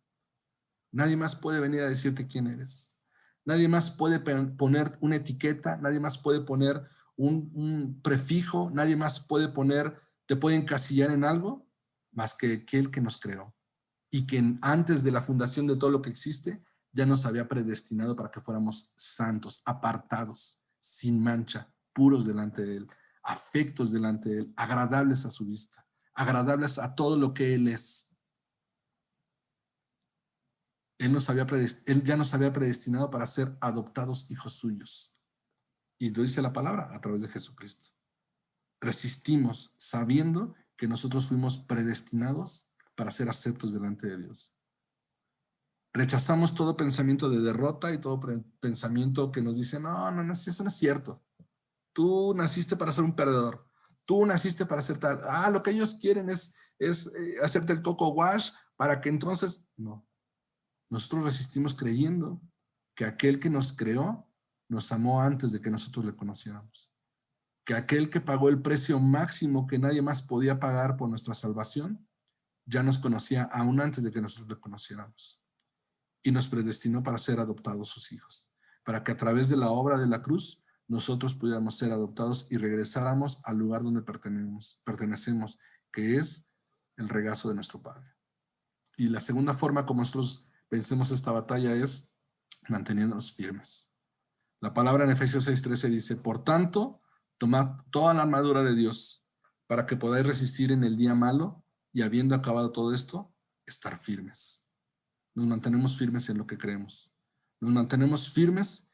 Speaker 1: Nadie más puede venir a decirte quién eres. Nadie más puede poner una etiqueta, nadie más puede poner un prefijo, nadie más puede te puede encasillar en algo más que aquel que nos creó y que antes de la fundación de todo lo que existe ya nos había predestinado para que fuéramos santos, apartados, sin mancha, puros delante de Él, afectos delante de Él, agradables a su vista, agradables a todo lo que Él es. Él ya nos había predestinado para ser adoptados hijos suyos. Y lo dice la palabra a través de Jesucristo. Resistimos sabiendo que nosotros fuimos predestinados para ser aceptos delante de Dios. Rechazamos todo pensamiento de derrota y todo pensamiento que nos dice, no, eso no es cierto. Tú naciste para ser un perdedor. Tú naciste para ser tal. Lo que ellos quieren es hacerte el coco wash para que entonces, no. Nosotros resistimos creyendo que aquel que nos creó nos amó antes de que nosotros le conociéramos. Que aquel que pagó el precio máximo que nadie más podía pagar por nuestra salvación, ya nos conocía aún antes de que nosotros le conociéramos. Y nos predestinó para ser adoptados sus hijos. Para que a través de la obra de la cruz, nosotros pudiéramos ser adoptados y regresáramos al lugar donde pertenecemos, que es el regazo de nuestro Padre. Y la segunda forma como nosotros vencemos esta batalla es manteniéndonos firmes. La palabra en Efesios 6:13 dice, por tanto, tomad toda la armadura de Dios para que podáis resistir en el día malo y habiendo acabado todo esto, estar firmes. Nos mantenemos firmes en lo que creemos. Nos mantenemos firmes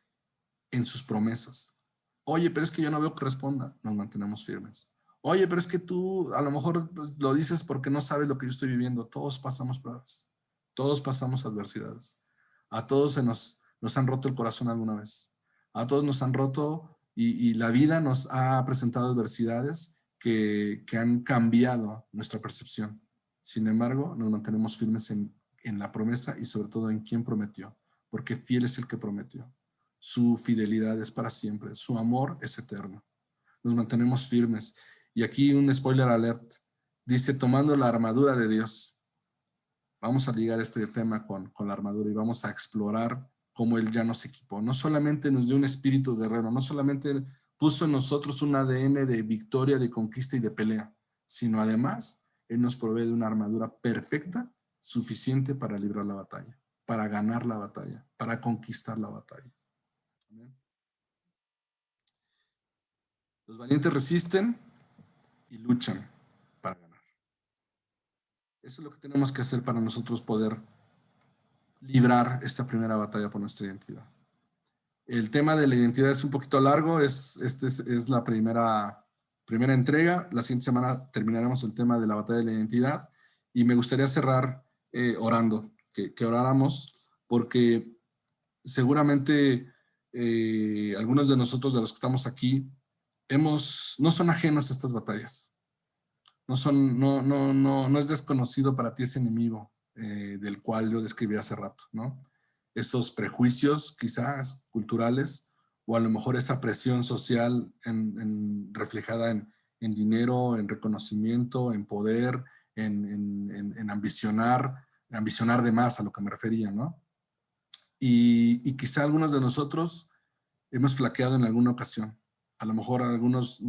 Speaker 1: en sus promesas. Oye, pero es que yo no veo que responda. Nos mantenemos firmes. Oye, pero es que tú a lo mejor pues, lo dices porque no sabes lo que yo estoy viviendo. Todos pasamos pruebas. Todos pasamos adversidades. A todos nos han roto el corazón alguna vez. A todos nos han roto y la vida nos ha presentado adversidades que han cambiado nuestra percepción. Sin embargo, nos mantenemos firmes en la promesa y sobre todo en quién prometió, porque fiel es el que prometió. Su fidelidad es para siempre, su amor es eterno. Nos mantenemos firmes. Y aquí un spoiler alert. Dice, tomando la armadura de Dios. Vamos a ligar este tema con la armadura y vamos a explorar cómo Él ya nos equipó. No solamente nos dio un espíritu guerrero, no solamente puso en nosotros un ADN de victoria, de conquista y de pelea, sino además Él nos provee de una armadura perfecta, suficiente para librar la batalla, para ganar la batalla, para conquistar la batalla. ¿Amén? Los valientes resisten y luchan para ganar. Eso es lo que tenemos que hacer para nosotros poder librar esta primera batalla por nuestra identidad. El tema de la identidad es un poquito largo, es la primera entrega. La siguiente semana terminaremos el tema de la batalla de la identidad y me gustaría cerrar orando, que oráramos, porque seguramente algunos de nosotros, de los que estamos aquí, no son ajenos a estas batallas. No es desconocido para ti ese enemigo del cual yo describí hace rato, ¿no? Esos prejuicios quizás culturales o a lo mejor esa presión social reflejada en dinero, en reconocimiento, en poder, en ambicionar de más, a lo que me refería, ¿no? Y quizá algunos de nosotros hemos flaqueado en alguna ocasión. A lo mejor algunos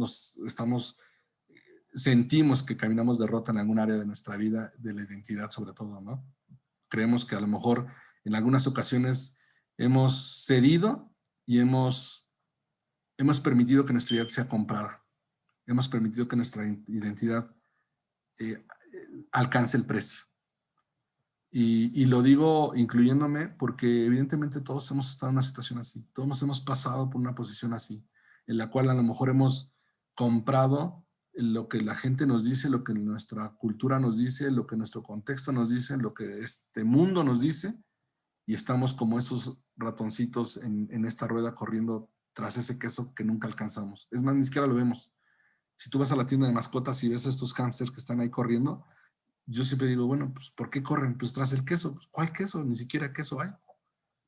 Speaker 1: sentimos que caminamos derrota en algún área de nuestra vida, de la identidad sobre todo, ¿no? Creemos que a lo mejor en algunas ocasiones hemos cedido y hemos permitido que nuestra identidad sea comprada. Hemos permitido que nuestra identidad alcance el precio. Y lo digo incluyéndome porque evidentemente todos hemos estado en una situación así. Todos hemos pasado por una posición así, en la cual a lo mejor hemos comprado lo que la gente nos dice, lo que nuestra cultura nos dice, lo que nuestro contexto nos dice, lo que este mundo nos dice, y estamos como esos ratoncitos en esta rueda corriendo tras ese queso que nunca alcanzamos. Es más, ni siquiera lo vemos. Si tú vas a la tienda de mascotas y ves a estos hámsters que están ahí corriendo, yo siempre digo, bueno, pues ¿por qué corren? Pues tras el queso. Pues, ¿cuál queso? Ni siquiera queso hay.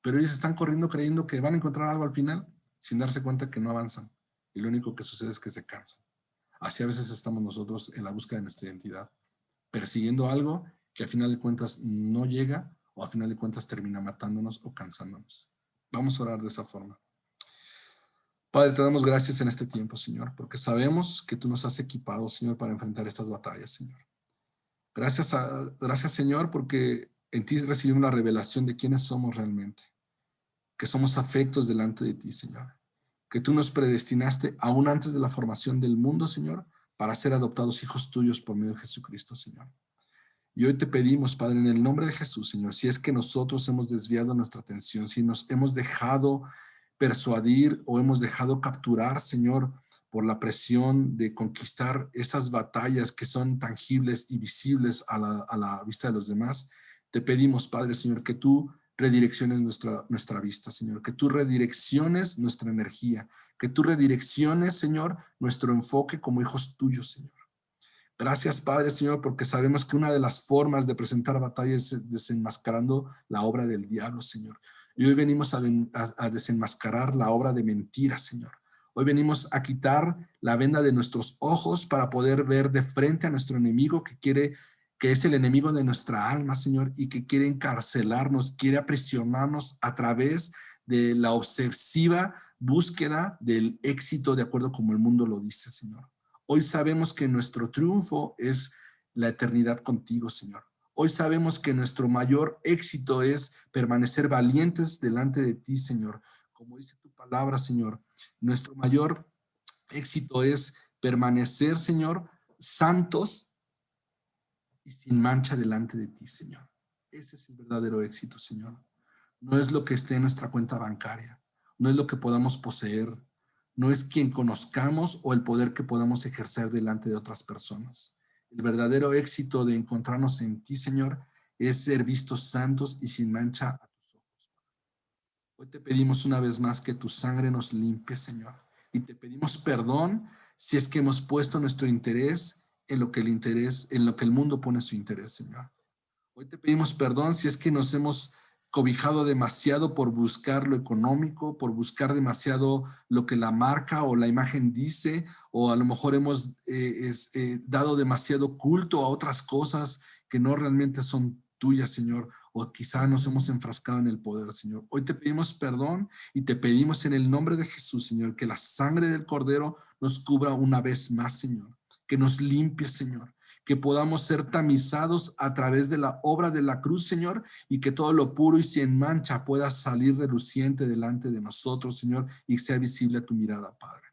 Speaker 1: Pero ellos están corriendo creyendo que van a encontrar algo al final, sin darse cuenta que no avanzan. Y lo único que sucede es que se cansan. Así a veces estamos nosotros en la búsqueda de nuestra identidad, persiguiendo algo que a final de cuentas no llega o a final de cuentas termina matándonos o cansándonos. Vamos a orar de esa forma. Padre, te damos gracias en este tiempo, Señor, porque sabemos que tú nos has equipado, Señor, para enfrentar estas batallas, Señor. Gracias, Señor, porque en ti recibimos la revelación de quiénes somos realmente, que somos afectos delante de ti, Señor, que tú nos predestinaste aún antes de la formación del mundo, Señor, para ser adoptados hijos tuyos por medio de Jesucristo, Señor. Y hoy te pedimos, Padre, en el nombre de Jesús, Señor, si es que nosotros hemos desviado nuestra atención, si nos hemos dejado persuadir o hemos dejado capturar, Señor, por la presión de conquistar esas batallas que son tangibles y visibles a la vista de los demás, te pedimos, Padre, Señor, que tú redirecciones nuestra vista, Señor, que tú redirecciones nuestra energía, que tú redirecciones, Señor, nuestro enfoque como hijos tuyos, Señor. Gracias, Padre, Señor, porque sabemos que una de las formas de presentar batallas es desenmascarando la obra del diablo, Señor. Y hoy venimos a desenmascarar la obra de mentira, Señor. Hoy venimos a quitar la venda de nuestros ojos para poder ver de frente a nuestro enemigo que es el enemigo de nuestra alma, Señor, y que quiere encarcelarnos, quiere aprisionarnos a través de la obsesiva búsqueda del éxito de acuerdo como el mundo lo dice, Señor. Hoy sabemos que nuestro triunfo es la eternidad contigo, Señor. Hoy sabemos que nuestro mayor éxito es permanecer valientes delante de ti, Señor. Como dice tu palabra, Señor, nuestro mayor éxito es permanecer, Señor, santos y sin mancha delante de ti, Señor. Ese es el verdadero éxito, Señor. No es lo que esté en nuestra cuenta bancaria, no es lo que podamos poseer, no es quien conozcamos o el poder que podamos ejercer delante de otras personas. El verdadero éxito de encontrarnos en ti, Señor, es ser vistos santos y sin mancha a tus ojos. Hoy te pedimos una vez más que tu sangre nos limpie, Señor, y te pedimos perdón si es que hemos puesto nuestro interés en lo que el mundo pone su interés, Señor. Hoy te pedimos perdón si es que nos hemos cobijado demasiado por buscar lo económico, por buscar demasiado lo que la marca o la imagen dice, o a lo mejor hemos dado demasiado culto a otras cosas que no realmente son tuya, Señor, o quizá nos hemos enfrascado en el poder, Señor. Hoy te pedimos perdón y te pedimos en el nombre de Jesús, Señor, que la sangre del Cordero nos cubra una vez más, Señor, que nos limpie, Señor, que podamos ser tamizados a través de la obra de la cruz, Señor, y que todo lo puro y sin mancha pueda salir reluciente delante de nosotros, Señor, y sea visible a tu mirada, Padre.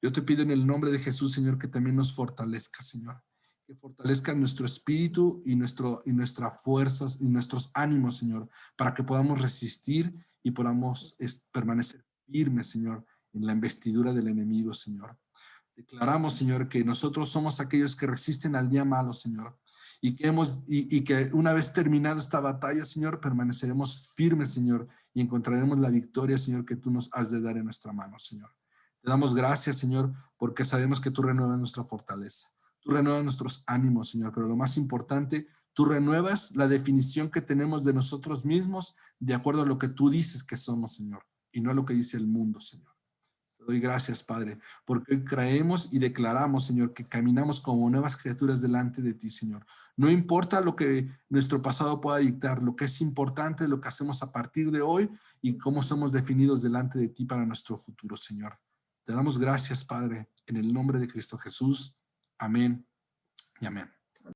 Speaker 1: Yo te pido en el nombre de Jesús, Señor, que también nos fortalezca, Señor, que fortalezca nuestro espíritu y nuestras fuerzas y nuestros ánimos, Señor, para que podamos resistir y podamos permanecer firmes, Señor, en la embestidura del enemigo, Señor. Declaramos, Señor, que nosotros somos aquellos que resisten al día malo, Señor, y que una vez terminada esta batalla, Señor, permaneceremos firmes, Señor, y encontraremos la victoria, Señor, que tú nos has de dar en nuestra mano, Señor. Te damos gracias, Señor, porque sabemos que tú renuevas nuestra fortaleza, tú renuevas nuestros ánimos, Señor, pero lo más importante, tú renuevas la definición que tenemos de nosotros mismos de acuerdo a lo que tú dices que somos, Señor, y no a lo que dice el mundo, Señor. Te doy gracias, Padre, porque hoy creemos y declaramos, Señor, que caminamos como nuevas criaturas delante de ti, Señor. No importa lo que nuestro pasado pueda dictar, lo que es importante es lo que hacemos a partir de hoy y cómo somos definidos delante de ti para nuestro futuro, Señor. Te damos gracias, Padre, en el nombre de Cristo Jesús. Amén y amén.